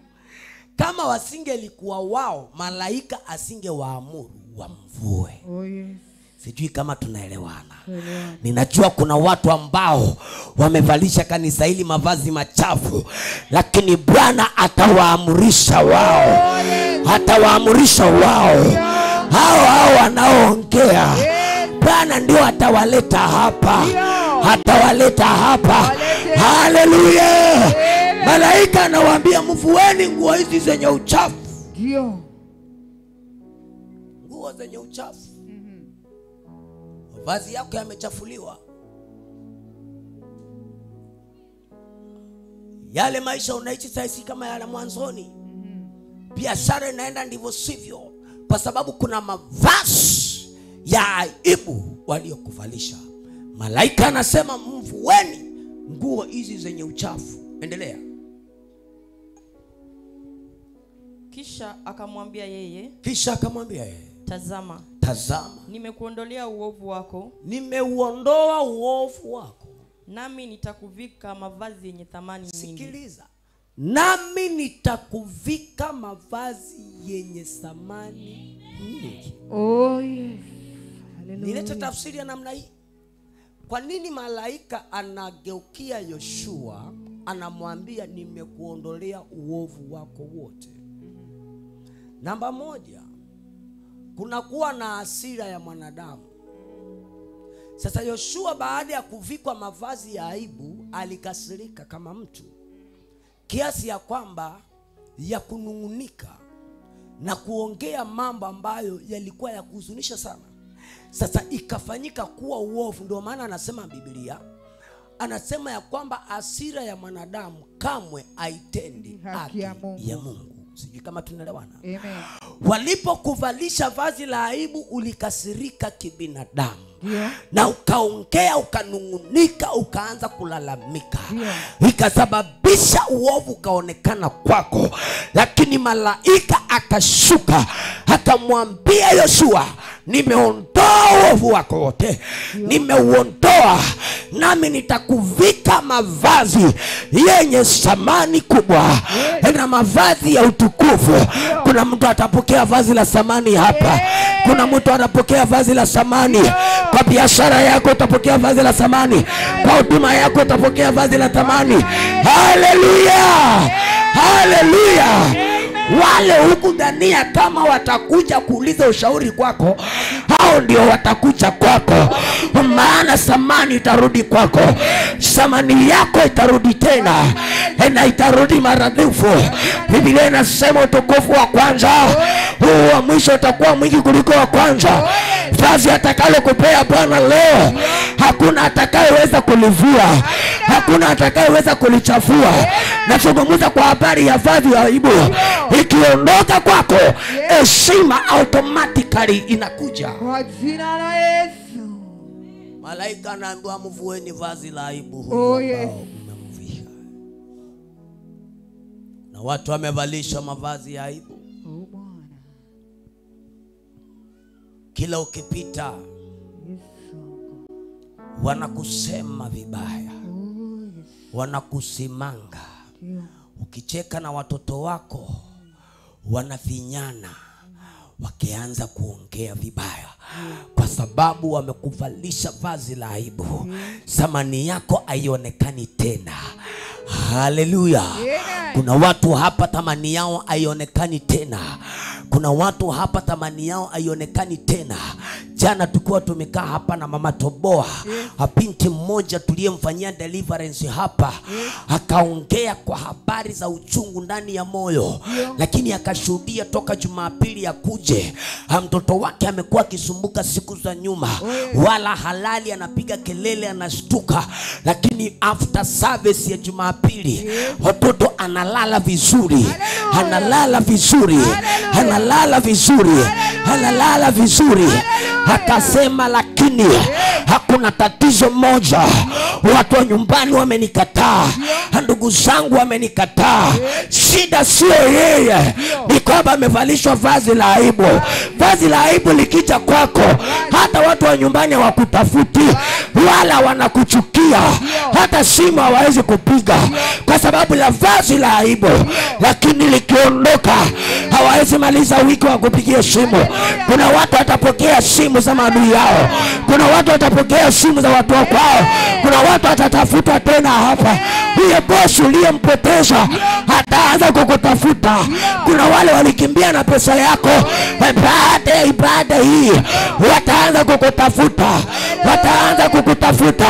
Kama wasingelikuwa wao, malaika asingewaamuru wamvue. Oh yes. Sijui kama tunaelewana. Ninajua kuna watu ambao wamevalisha kanisa hili mavazi machafu, lakini Bwana atawaamurisha wao. Atawaamurisha wao. Hao wanaoongea, Bwana ndio atawaleta hapa. Atawaleta hapa. Haleluya. Malaika anawaambia mvueni nguo hizi zenye uchafu. Ndio. Nguo zenye uchafu. Vazi yako yamechafuliwa. Yale maisha unaishi sasa kama yale mwanzoni. Biashara inaenda ndivyo sivyo, kwa sababu kuna mavazi ya aibu waliokuvalisha. Malaika anasema mvueni nguo hizi zenye uchafu. Endelea. Kisha akamwambia yeye, tazama, nimekuondolea uovu wako. Nimeuondoa uovu wako. Nami nitakuvika mavazi yenye thamani nyingi. Sikiliza. Nami nitakuvika mavazi yenye thamani nyingi. Oh yes. Hallelujah. Nileta tafsiri ya namna hii. Kwa nini malaika anageukia Yoshua anamwambia nimekuondolea uovu wako wote? Namba moja, kuna kuwa na hasira ya mwanadamu. Sasa Yoshua baada ya kuvikwa mavazi ya aibu alikasirika kama mtu, kiasi ya kwamba ya kunungunika na kuongea mambo ambayo yalikuwa ya kuhuzunisha sana. Sasa ikafanyika kuwa uovu. Ndio maana anasema Biblia, anasema ya kwamba hasira ya mwanadamu kamwe haitendi haki ya Mungu. Sijui kama tunaelewana. Amen. Walipokuvalisha vazi la aibu ulikasirika kibinadamu. Yeah. Na ukaongea, ukanungunika, ukaanza kulalamika. Yeah. Ikasababisha uovu ukaonekana kwako. Lakini malaika akashuka akamwambia Yoshua, nimeondoa uovu wako wote. Yeah. Nimeuondoa, nami nitakuvika mavazi yenye thamani kubwa. Yeah. Na mavazi ya utukufu. Yeah. Kuna mtu atapokea vazi la thamani hapa. Yeah. Kuna mtu atapokea vazi la thamani. Yeah. Kwa biashara yako utapokea vazi la thamani. Kwa huduma yako utapokea vazi la thamani. Haleluya. Haleluya. Wale huku ndania kama watakuja kuuliza ushauri kwako, hao ndio watakuja kwako. Maana thamani itarudi kwako. Thamani yako itarudi tena, na itarudi maradufu. Biblia inasema utukufu wa kwanza, huu wa mwisho utakuwa mwingi kuliko wa kwanza. Vazi atakalo kupea Bwana leo, hakuna atakayeweza kulivua, hakuna atakayeweza kulichafua. Nazungumza kwa habari ya vazi ya aibu. Ikiondoka kwako, heshima automatically inakuja. Kwa jina la Yesu. Malaika anaambiwa mvueni vazi la aibu. Oh yes. Umemvika. Na watu wamevalisha mavazi ya aibu. Oh Bwana. Kila ukipita wanakusema vibaya. Wanakusimanga. Ukicheka na watoto wako wanafinyana, wakianza kuongea vibaya, kwa sababu wamekuvalisha vazi la aibu. Thamani yako haionekani tena. Haleluya. Kuna watu hapa thamani yao haionekani tena. Kuna watu hapa thamani yao haionekani tena. Jana tulikuwa tumekaa hapa na mama Toboa, binti mmoja tuliyemfanyia deliverance hapa, akaongea kwa habari za uchungu ndani ya moyo, lakini akashuhudia toka Jumapili ya kuje mtoto wake amekuwa akisumbuka siku za nyuma, wala halali, anapiga kelele, anashtuka, lakini after service ya Jumapili watoto analala vizuri, analala vizuri, analala vizuri, analala vizuri. Akasema lakini hakuna tatizo moja, watu wa nyumbani wamenikataa, ndugu zangu wamenikataa. Shida sio yeye, ni kwamba amevalishwa vazi la aibu. Vazi la aibu likija kwako, hata watu wa nyumbani hawakutafuti wala wanakuchukia, hata simu hawawezi kupiga kwa sababu la vazi la aibu. Lakini likiondoka hawawezi maliza wiki wa kupigia simu. Kuna watu watapokea simu za maadui yao, kuna watu watapokea simu za watu wao, kuna watu watatafuta tena hapa. Huyo bosi uliyempoteza ataanza kukutafuta. Kuna wale walikimbia na pesa yako, baada ibada hii wataanza kukutafuta, wataanza kukutafuta.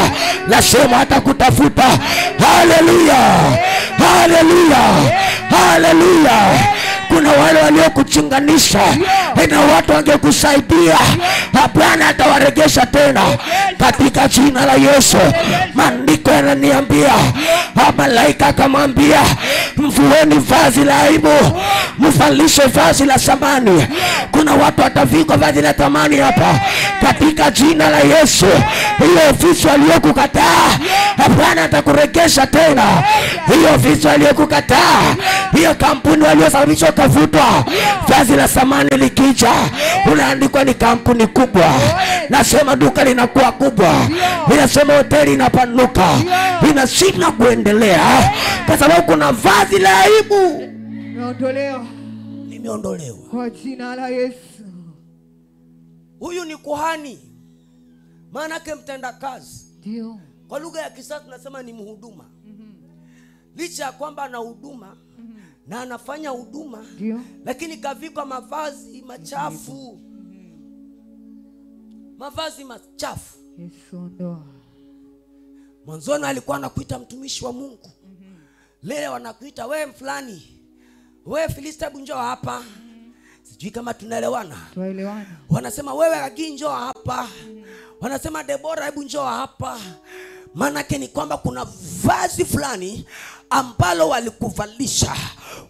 Nasema watakutafuta. Haleluya, haleluya, haleluya. Kuna wale waliokuchinganisha na watu wangekusaidia, Bwana atawarejesha tena katika jina la Yesu. Maandiko yananiambia, malaika akamwambia, mvueni vazi la aibu, mvalishe vazi la thamani. Kuna watu watavikwa vazi la thamani hapa katika jina la Yesu. Hiyo ofisi aliyokukataa, Bwana atakurejesha tena. Hiyo ofisi aliyokukataa, hiyo kampuni waliyosababisha kuvutwa, vazi la thamani likija, unaandikwa ni kampuni kubwa. Nasema duka linakuwa kubwa, inasema hoteli inapanuka, inashinda kuendelea kwa sababu kuna vazi la aibu Nimeondolewa. Nimeondolewa Kwa jina la Yesu. Huyu ni kuhani, maana yake mtenda kazi. Ndio. Kwa lugha ya kisasa tunasema ni mhuduma. Licha ya kwamba ana huduma na anafanya huduma, lakini kavikwa mavazi machafu. Mavazi machafu. Yesu ondoa. Mwanzoni alikuwa anakuita mtumishi wa Mungu. Leo anakuita wewe fulani, wewe Filista, hebu njoo hapa. Sijui kama tunaelewana. Tuelewana. Wanasema wewe Agi, njoo hapa. Wanasema Debora, hebu njoo hapa. Maana yake ni kwamba kuna vazi fulani ambalo walikuvalisha.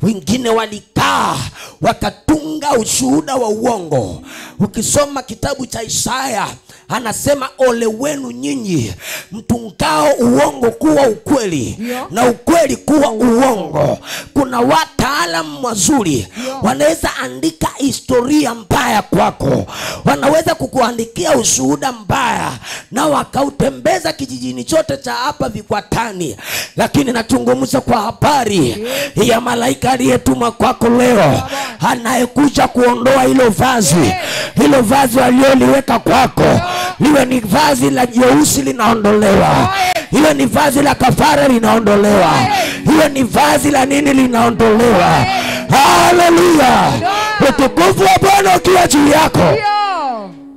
Wengine walikaa wakatunga ushuhuda wa uongo. Ukisoma kitabu cha Isaya, anasema ole wenu nyinyi mtungao uongo kuwa ukweli, na ukweli kuwa uongo. Kuna wataalamu wazuri wanaweza andika historia mbaya kwako, wanaweza kukuandikia ushuhuda mbaya na wakautembeza kijijini chote cha hapa Vikwatani. Lakini nazungumza kwa habari ya malaika aliyetuma kwako leo, anayekuja kuondoa hilo vazi. Hilo vazi aliyoliweka kwako, liwe ni vazi la jeusi, linaondolewa. Hiyo ni vazi la kafara, linaondolewa. Hiyo ni vazi la nini, linaondolewa. Haleluya. Utukufu wa Bwana ukiwa juu yako,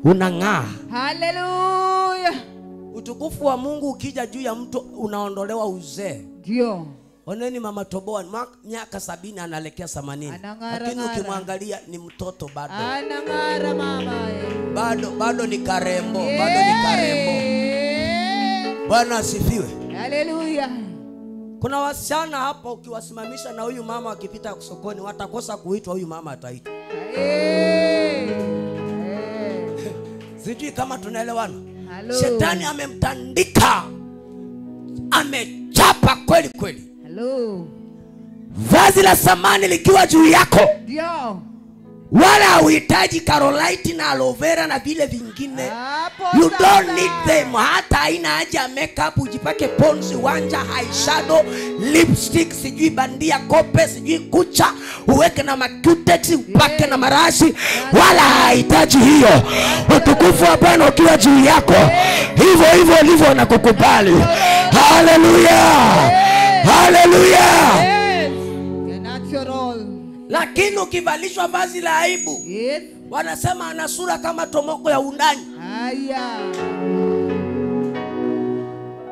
unang'aa. Haleluya. Utukufu wa Mungu ukija juu ya mtu, unaondolewa uzee. Ndio. Oneni mama Toboa, miaka 70 analekea 80. Lakini ukimwangalia ni mtoto bado. Anang'ara mama. Bado ni karembo, bado ni karembo. Bwana asifiwe. Haleluya. Kuna wasichana hapa ukiwasimamisha na huyu mama akipita sokoni, watakosa kuitwa, huyu mama ataitwa. Sijui kama tunaelewana. Shetani amemtandika, amechapa kweli kweli. Hello. Vazi la thamani likiwa juu yako, Ndio. Wala hauhitaji Carolite na aloe vera na vile vingine. You don't need them. Hata haina haja makeup ujipake ponsi, wanja, eyeshadow, lipstick, sijui bandia kope, sijui kucha, uweke na macutex, upake na marashi. Wala hahitaji hiyo. Utukufu wa Bwana ukiwa juu yako, hivyo hivyo ulivyo na kukubali. Hallelujah. Hallelujah. Lakini ukivalishwa vazi la aibu, wanasema ana sura kama tomoko ya undani.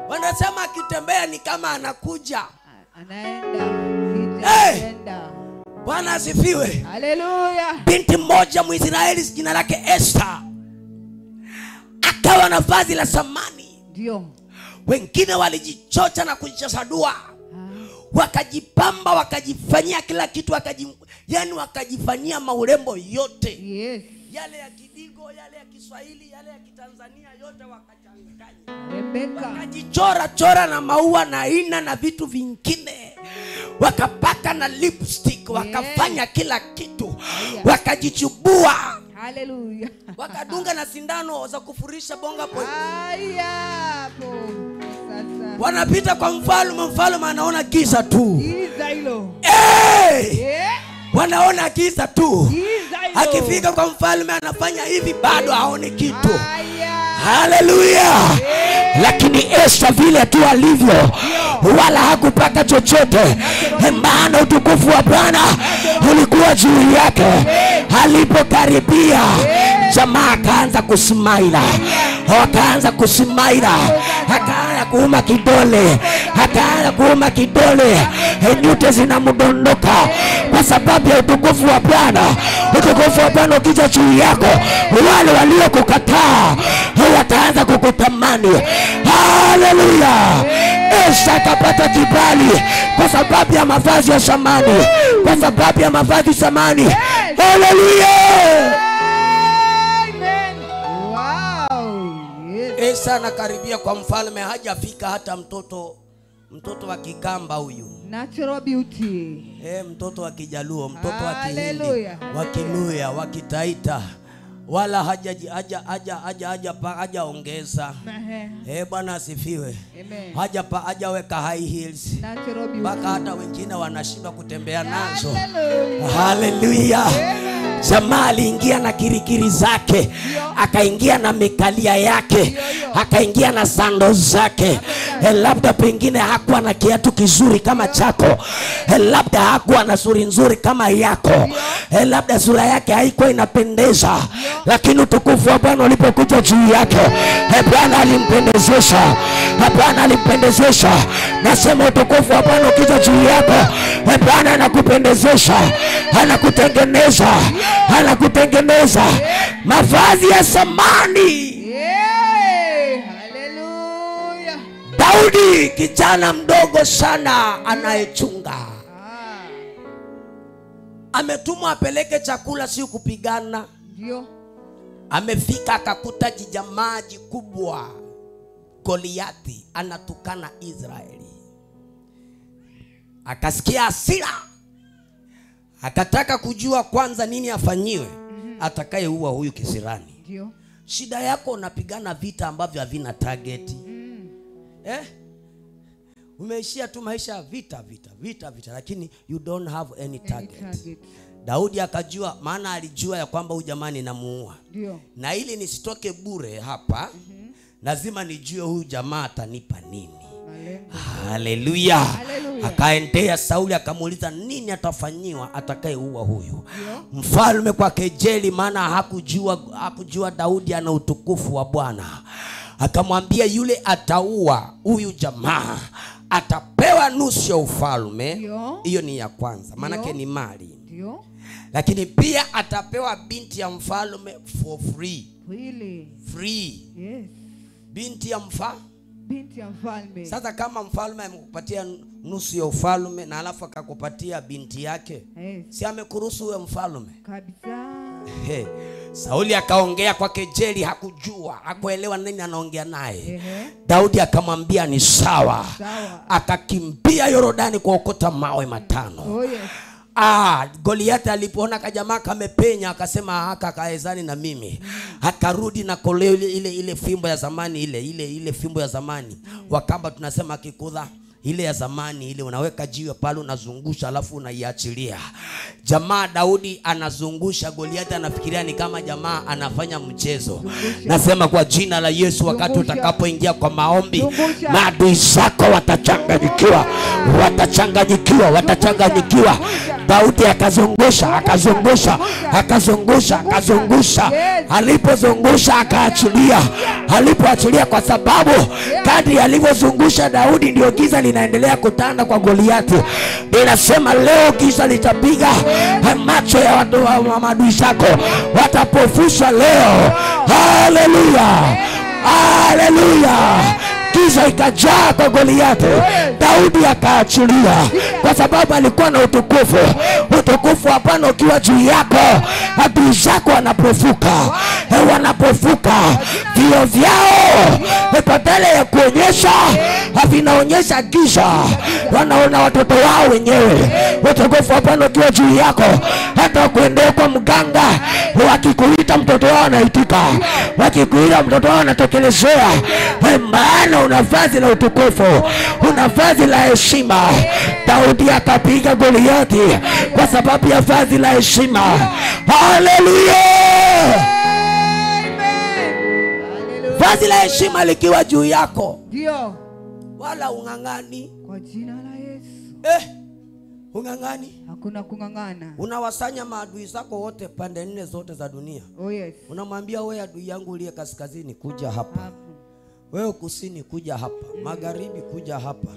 Wanasema akitembea ni kama anakuja. Anaenda. Bwana asifiwe. Hallelujah. Binti mmoja Mwisraeli jina lake Esther akawa na vazi la samani. Ndio. Wengine walijichocha na kujichasadua. Wakajipamba, wakajifanyia kila kitu, yani wakajifanyia maurembo yote. Yes. Yale ya Kidigo, yale ya Kiswahili, yale ya Kitanzania yote wakachanganya. Wakajichora chora na maua na ina na vitu vingine. Wakapaka na lipstick, wakafanya kila kitu. Wakajichubua. Hallelujah. Wakadunga na sindano za kufurisha bonga point. Wanapita kwa mfalme, mfalme anaona giza tu. Giza hilo. Wanaona giza tu. Akifika kwa mfalme anafanya hivi, bado haoni kitu. Hallelujah. Lakini Esther vile tu alivyo, wala hakupata chochote, maana utukufu wa Bwana ulikuwa juu yake. Alipokaribia, jamaa akaanza kusimaila. Akaanza kusimaila, akaanza kuuma kidole, akaanza kuuma kidole, nyute zinamdondoka kwa sababu ya utukufu wa Bwana. Utukufu wa Bwana ukija juu yako, wale waliokukataa wataanza kukutamani. Hallelujah. Esther akapata kibali kwa sababu ya mavazi ya samani, kwa sababu ya mavazi samani. Hallelujah. Esther anakaribia kwa mfalme, hajafika hata mtoto wa Kikamba huyu. Natural beauty. Mtoto wa Kijaluo, mtoto wa Kihindi, wa Kiluya, wa Kitaita. Wala haja ongeza. Bwana asifiwe. Hajaweka high heels. Baka hata wengine wanashindwa kutembea nazo. Hallelujah. Jamaa aliingia na kirikiri zake, akaingia na mikalia yake, akaingia na sando zake. Labda pengine hakuwa na kiatu kizuri kama chako, labda hakuwa na sura nzuri kama yako, labda sura yake haikuwa inapendeza, lakini utukufu wa Bwana ulipokuja juu yake, Bwana alimpendezesha. Bwana alimpendezesha. Nasema utukufu wa Bwana ukija juu yako, Bwana anakupendezesha, anakutengeneza, anakutengeneza mavazi ya samani. Hallelujah. Daudi kijana mdogo sana anayechunga, ametumwa apeleke chakula, si kupigana. Ndio. Amefika akakuta jijamaa kubwa Goliathi anatukana Israeli. Akasikia hasira, akataka kujua kwanza nini afanyiwe atakayeua huyu kisirani. Ndio. Shida yako unapigana vita ambavyo havina target. Umeishia tu maisha vita lakini you don't have any target. Daudi akajua, maana alijua ya kwamba huyu jamani namuua. Ndio. Na ili nisitoke bure hapa, lazima nijue huyu jamaa atanipa nini. Hallelujah. Akaendea Sauli akamuuliza nini atafanyiwa atakayeua huyu. Mfalme kwa kejeli, maana hakujua Daudi ana utukufu wa Bwana, akamwambia yule ataua huyu jamaa atapewa nusu ya ufalme. Hiyo ni ya kwanza, maana yake ni mali. Ndio. Lakini pia atapewa binti ya mfalme for free. Free. Yes. Binti ya mfalme. Sasa kama mfalme amekupatia nusu ya ufalme na alafu akakupatia binti yake, si amekuruhusu wewe mfalme? Kabisa. Sauli akaongea kwa kejeli, hakujua, hakuelewa nini anaongea naye. Daudi akamwambia ni sawa. Akakimbia Yordani kuokota mawe 5. Goliathi alipoona kajamaa kamepenya akasema haka kaezani na mimi. Akarudi na koleo ile fimbo ya zamani ile fimbo ya zamani. Wakamba tunasema kikudha. Ile ya zamani ile unaweka jiwe pale unazungusha alafu unaiachilia. Jamaa Daudi anazungusha, Goliathi anafikiria ni kama jamaa anafanya mchezo. Nasema kwa jina la Yesu, wakati utakapoingia kwa maombi, maadui zako watachanganyikiwa. Daudi akazungusha. Alipozungusha akaachilia. Alipoachilia, kwa sababu kadri alivyozungusha Daudi ndio giza linaendelea kutanda kwa Goliathi. Ninasema leo giza litapiga macho ya watu wa maadui zako, watapofushwa leo. Haleluya, haleluya. Giza ikajaa kwa Goliathi. Daudi akaachilia kwa sababu alikuwa na utukufu. Utukufu hapana ukiwa juu yako, adui zako wanapofuka. Vio vyao badala ya kuonyesha vinaonyesha giza. Wanaona watoto wao wenyewe. Utukufu hapana ukiwa juu yako. Hata kuendea kwa mganga, wakikuita mtoto wao anaitika, wakikuita mtoto wao anatokelezea. Maana una vazi la utukufu, una vazi la heshima. Daudi akapiga Goliathi kwa sababu ya vazi la heshima. Haleluya, vazi la heshima likiwa juu yako, ndio wala ungangani. Kwa jina la Yesu. Ungangani, hakuna kungangana. Unawasanya maadui zako wote pande nne zote za dunia. Oh yes. Unamwambia wewe adui yangu uliye kaskazini kuja hapa. Wewe kusini kuja hapa. Magharibi kuja hapa.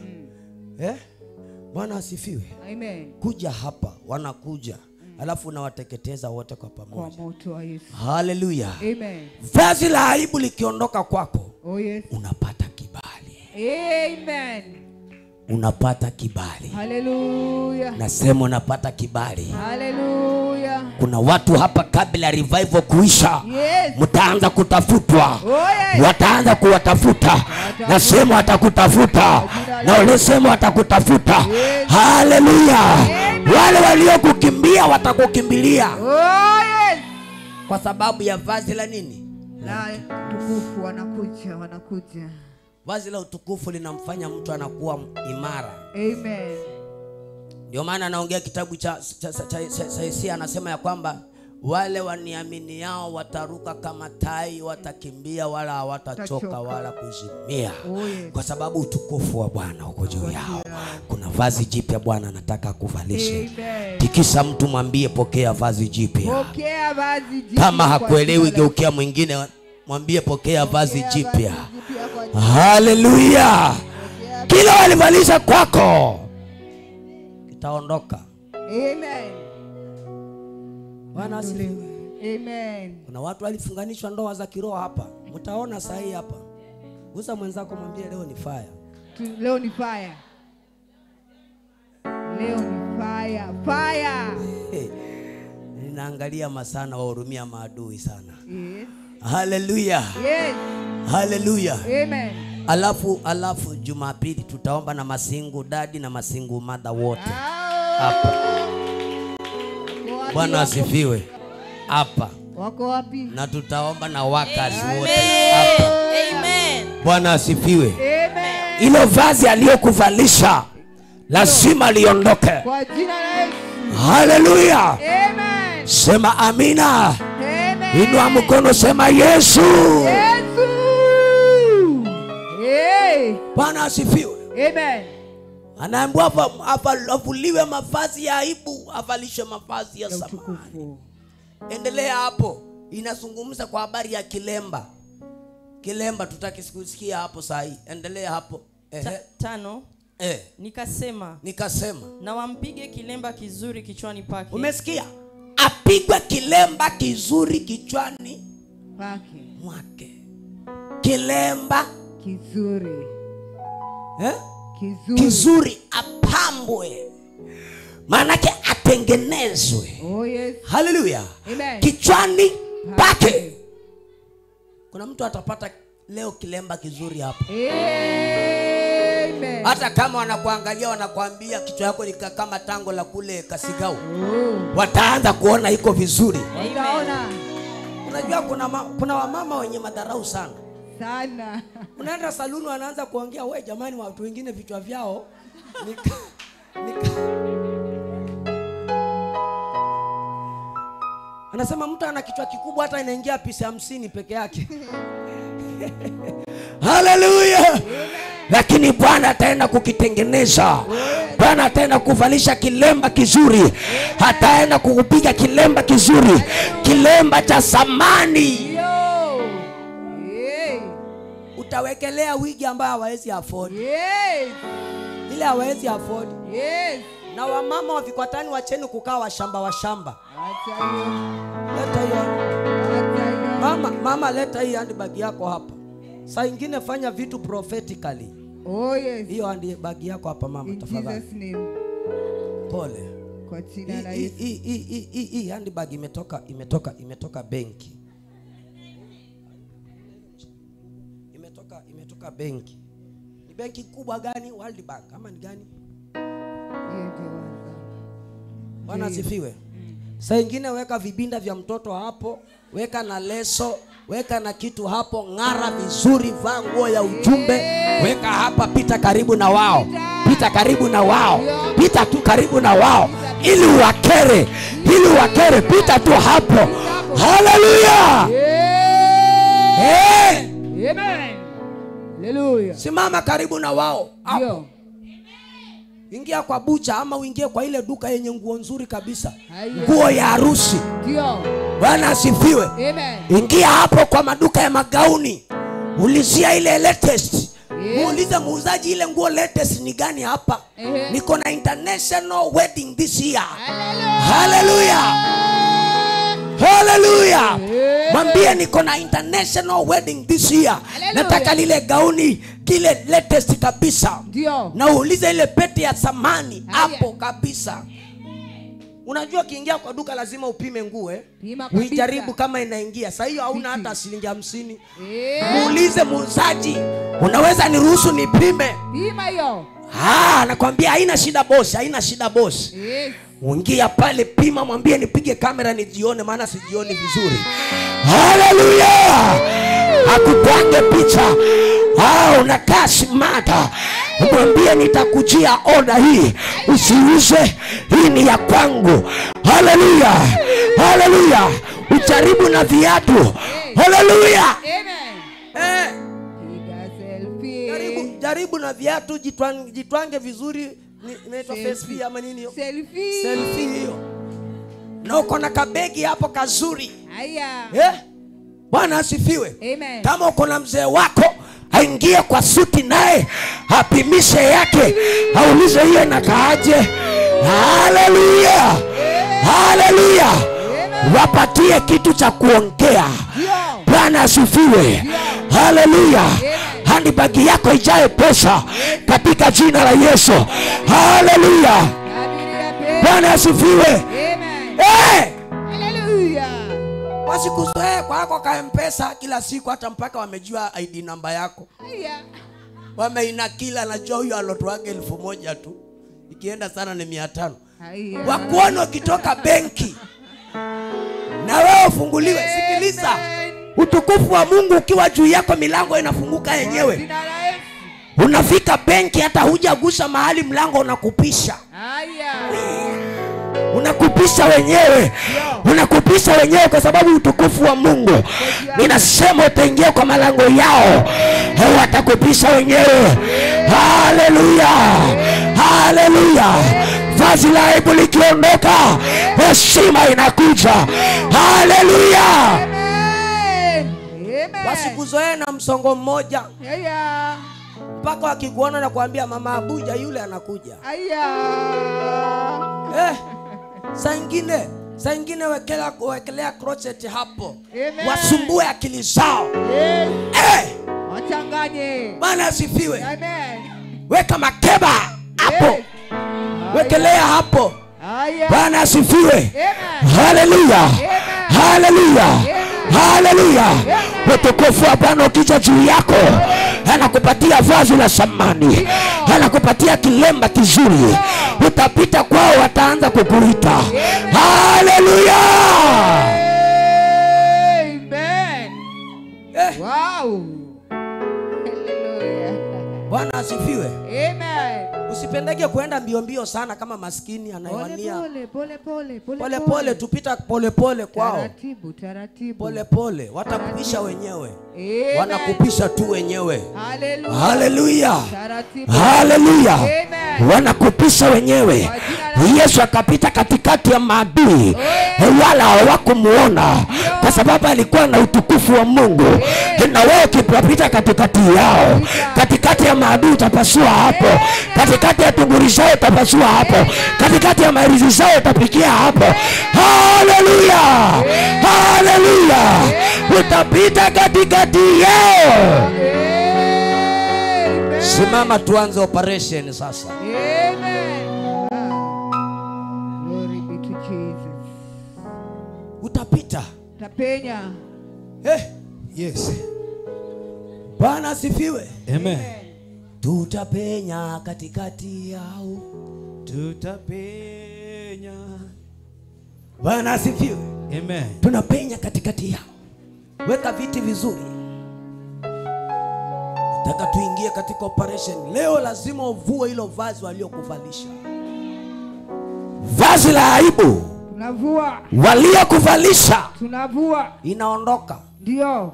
Bwana asifiwe. Amen. Kuja hapa, wanakuja. Alafu unawateketeza wote kwa pamoja. Kwa moto wa Yesu. Haleluya. Amen. Vazi la aibu likiondoka kwako, oh yes, unapata kibali. Amen. Unapata kibali. Haleluya. Nasema unapata kibali. Haleluya. Kuna watu hapa kabla revival kuisha, yes, mtaanza kutafutwa. Oh yes. Wataanza kuwatafuta. Nasema watakutafuta. Na ulisema watakutafuta. Yes. Haleluya. Wale waliokukimbia watakukimbilia. Oh yes. Kwa sababu ya vazi la nini? La utukufu. Wanakuja. Vazi la utukufu linamfanya mtu anakuwa imara. Amen. Ndio maana anaongea kitabu cha Isaya, anasema ya kwamba wale waniamini yao wataruka kama tai, watakimbia wala hawatachoka wala kuzimia. Oh yes. Kwa sababu utukufu wa Bwana uko juu yao. Kuna vazi jipya Bwana anataka kuvalishe. Tikisa mtu mwambie pokea vazi jipya. Pokea vazi jipya. Kama hakuelewi geukia mwingine mwambie pokea vazi jipya. Haleluya. Kila walivalisha kwako kitaondoka. Amen. Bwana asifiwe. Amen. Kuna watu walifunganishwa ndoa za kiroho hapa. Mtaona saa hii hapa. Gusa mwenzako mwambie leo ni fire. Leo ni fire. Leo ni fire. Fire. Ninaangalia masana wahurumia maadui sana. Yes. Haleluya. Yes. Haleluya. Amen. Alafu Jumapili tutaomba na masingu dadi na masingu mother wote hapa. Bwana asifiwe. Hapa. Wako wapi? Na tutaomba na wakazi wote hapa. Amen. Bwana asifiwe. Amen. Ilo vazi aliyokuvalisha lazima liondoke. Kwa jina la Yesu. Haleluya. Amen. Sema amina. Amen. Inua mkono sema Yesu. Yesu. Hey. Bwana asifiwe. Amen. Anaambiwa avuliwe mavazi ya aibu, avalishe mavazi ya samani. Endelea hapo. Inazungumza kwa habari ya kilemba. Kilemba tutakisikia hapo saa hii. Endelea hapo. 5. Nikasema na wampige kilemba kizuri kichwani pake. Umesikia? Apigwe kilemba kizuri kichwani pake mwake. Kilemba kizuri. Kizuri apambwe. Maanake atengenezwe. Oh yes. Haleluya. Amen. Kichwani pake. Kuna mtu atapata leo kilemba kizuri hapa. Amen. Amen. Hata kama wanakuangalia wanakuambia kichwa yako ni kama tango la kule Kasigau, wataanza kuona iko vizuri. Utaona. Unajua kuna wamama wenye madharau sana. Sana. Unaenda saluni wanaanza kuongea, wewe jamani, watu wengine vichwa vyao anasema mtu ana kichwa kikubwa hata inaingia pisi 50 peke yake. Haleluya. Lakini Bwana ataenda kukitengeneza. Bwana ataenda kuvalisha kilemba kizuri. Ataenda kukupiga kilemba kizuri. Kilemba cha samani. Utawekelea wigi ambayo hawezi afford. Yes. Ile hawezi afford. Yes. Na wamama wa Vikwatani wacheni kukaa washamba. Acha hiyo. Leta hiyo. Acha hiyo. Mama leta hii handbag yako hapa. Saa ingine fanya vitu prophetically. Oh yes. Hiyo handbag yako hapa mama, tafadhali. In Jesus name. Pole. Kwa jina la Yesu. Hii handbag imetoka benki. Imetoka benki. Ni benki kubwa gani? World Bank ama ni gani? Bwana asifiwe. Saa ingine weka vibinda vya mtoto hapo, weka na leso, weka na kitu hapo, ng'ara vizuri, vaa nguo ya ujumbe, weka hapa, pita karibu na wao. Pita karibu na wao. Pita tu karibu na wao ili wakere. Pita tu hapo. Haleluya. Amen. Haleluya. Simama karibu na wao hapo. Ndio. Ingia kwa bucha ama uingie kwa ile duka yenye nguo nzuri kabisa. Haya. Nguo ya harusi. Ndio. Bwana asifiwe. Amen. Ingia hapo kwa maduka ya magauni. Ulizia ile latest. Muulize muuzaji ile nguo latest ni gani hapa. Niko na international wedding this year. Hallelujah. Hallelujah. Mwambie niko na international wedding this year. Nataka lile gauni kile latest kabisa. Ndio. Na uulize ile pete ya samani hapo kabisa. Unajua kiingia kwa duka lazima upime nguo uijaribu kama inaingia. Sasa hiyo hauna hata shilingi 50. Muulize muuzaji, unaweza niruhusu nipime? Pima hiyo. Anakuambia haina shida boss, Yes. Uingia pale, pima, mwambie nipige kamera nijione maana sijioni vizuri. Haleluya. Akupange picha. Unakaa simata. Mwambie nitakujia order hii. Usiuze, hii ni ya kwangu. Haleluya. Ujaribu na viatu. Haleluya. Amen. Jaribu na viatu, jitwange vizuri. Inaitwa face ama nini hiyo? Selfie hiyo. Na uko na kabegi hapo kazuri. Haya. Bwana asifiwe. Amen. Kama uko na mzee wako, aingie kwa suti naye, apimishe yake, aulize hiyo inakaaje. Haleluya. Wapatie kitu cha kuongea. Bwana asifiwe. Haleluya. Handbag yako ijae pesa katika jina la Yesu. Haleluya. Bwana asifiwe. Haleluya. Wasikuzoee kwako ka M-Pesa kila siku hata mpaka wamejua ID namba yako. Wameinakila, najua huyo alotoaga 1000 tu. Ikienda sana ni 500. Wakuona ukitoka benki na wewe ufunguliwe. Sikiliza. Utukufu wa Mungu ukiwa juu yako, milango inafunguka yenyewe. Unafika benki hata hujagusa mahali, mlango unakupisha. Unakupisha wenyewe kwa sababu utukufu wa Mungu. Ninasema utaingia kwa malango yao, watakupisha wenyewe. Haleluya. Vazi la aibu likiondoka, heshima inakuja. Haleluya. Wasikuzoee na msongo mmoja. Mpaka wakikuona na kuambia mama Abuja yule anakuja. Saa ingine wekelea crochet hapo. Wasumbue akili zao. Wachanganye. Bwana asifiwe. Weka makeba hapo. Wekelea hapo. Bwana asifiwe. Haleluya. Utukufu wa Bwana ukija juu yako, anakupatia vazi la samani. anakupatia kilemba kizuri. Utapita kwao, wataanza kukuita. Haleluya. Amen. Wow. Hallelujah. Bwana asifiwe. Amen. Usipendeke kuenda mbio mbio sana kama maskini anayewania. Pole Pole tupita pole kwao. Taratibu. Pole watakupisha wenyewe. Amen. Wanakupisha tu wenyewe. Hallelujah. Haleluya. Taratibu. Haleluya. Amen. Wanakupisha wenyewe. Yesu akapita katikati ya maadui, wala hawakumuona kwa sababu alikuwa na utukufu wa Mungu. Na wewe ukipita katikati yao, katikati ya maadui utapasua hapo, katikati ya tunguri zao utapasua hapo, katikati ya mairizi zao utapikia hapo. Haleluya. Haleluya. Utapita katikati yao. Simama tuanze operation sasa. Amen. Glory be to Jesus. Utapita. Tapenya. Yes. Bwana asifiwe. Amen. Tutapenya katikati yao. Tutapenya. Bwana asifiwe. Amen. Tunapenya katikati yao. Weka viti vizuri. Nataka tuingie katika operation. Leo lazima uvue hilo vazi waliokuvalisha. Vazi la aibu. Tunavua. Waliokuvalisha. Tunavua. Inaondoka. Ndio.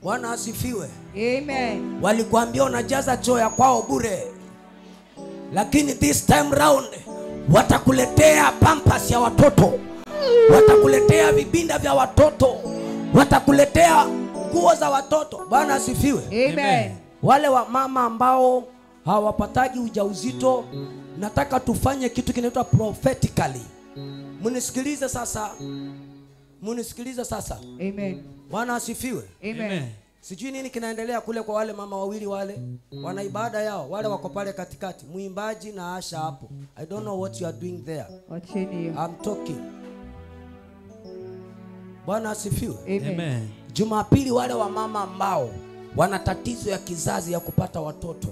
Bwana asifiwe. Amen. Walikuambia unajaza choo ya kwao bure, lakini this time round watakuletea pampers ya watoto, watakuletea vibinda vya watoto, watakuletea nguo za watoto. Bwana asifiwe. Amen. Wale wa mama ambao hawapataji ujauzito, nataka tufanye kitu kinaitwa prophetically. Munisikilize sasa. Munisikilize sasa. Amen. Bwana asifiwe. Amen. Sijui nini kinaendelea kule kwa wale mama wawili wale. Wana ibada yao. Wale wako pale katikati. Muimbaji na Asha hapo. I don't know what you are doing there. Wacheni hiyo. I'm talking. Bwana asifiwe. Amen. Jumapili wale wa mama ambao wana tatizo ya kizazi ya kupata watoto,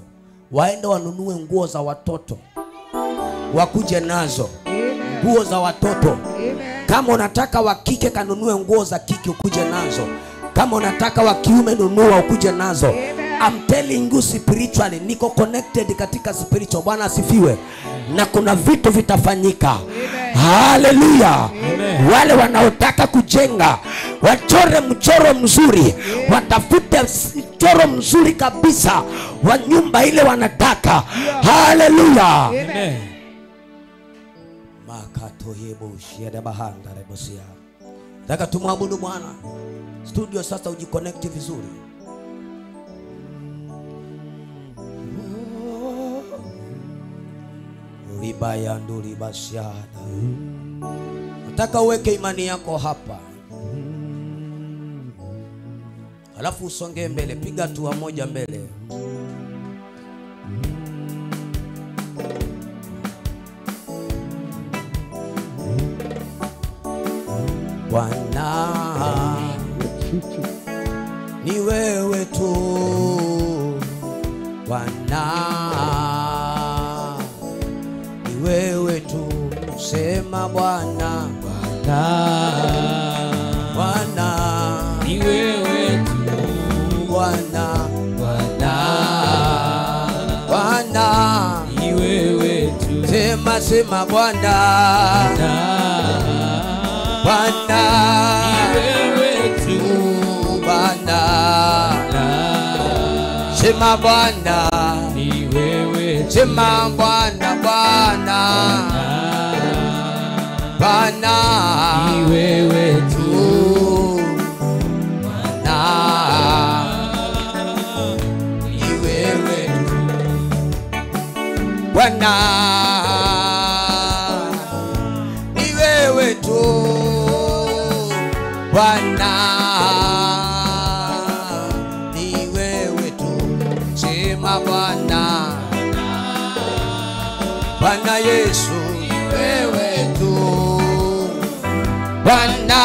waende wanunue nguo za watoto, wakuje nazo. Nguo za watoto. Amen. Kama unataka wa kike kanunue nguo za kike ukuje nazo. Kama unataka wa kiume nunua ukuje nazo. Amen. I'm telling you spiritually, niko connected katika spiritual. Bwana asifiwe. Na kuna vitu vitafanyika. Amen. Haleluya. Amen. Wale wanaotaka kujenga wachore mchoro mzuri, watafute mchoro mzuri kabisa wa nyumba ile wanataka. Haleluya. Amen. Nataka tumwabudu Bwana. Studio sasa ujiconnect vizuri. Ribaya nduri basiada. Nataka uweke imani yako hapa. Alafu usonge mbele, piga hatua moja mbele. Bwana ni wewe tu. Bwana ni wewe tu. Sema Bwana. Bwana Ni wewe tu. Bwana. Bwana Ni wewe tu. sema Bwana. Bwana Ni wewe tu. Bwana sema Bwana. Ni wewe tu. Sema Bwana. Bwana Bwana Ni wewe tu. Bwana ni wewe tu. Bwana ni wewe tu. Bwana ni wewe tu. Sema Bwana. Bwana Yesu ni wewe tu. Bwana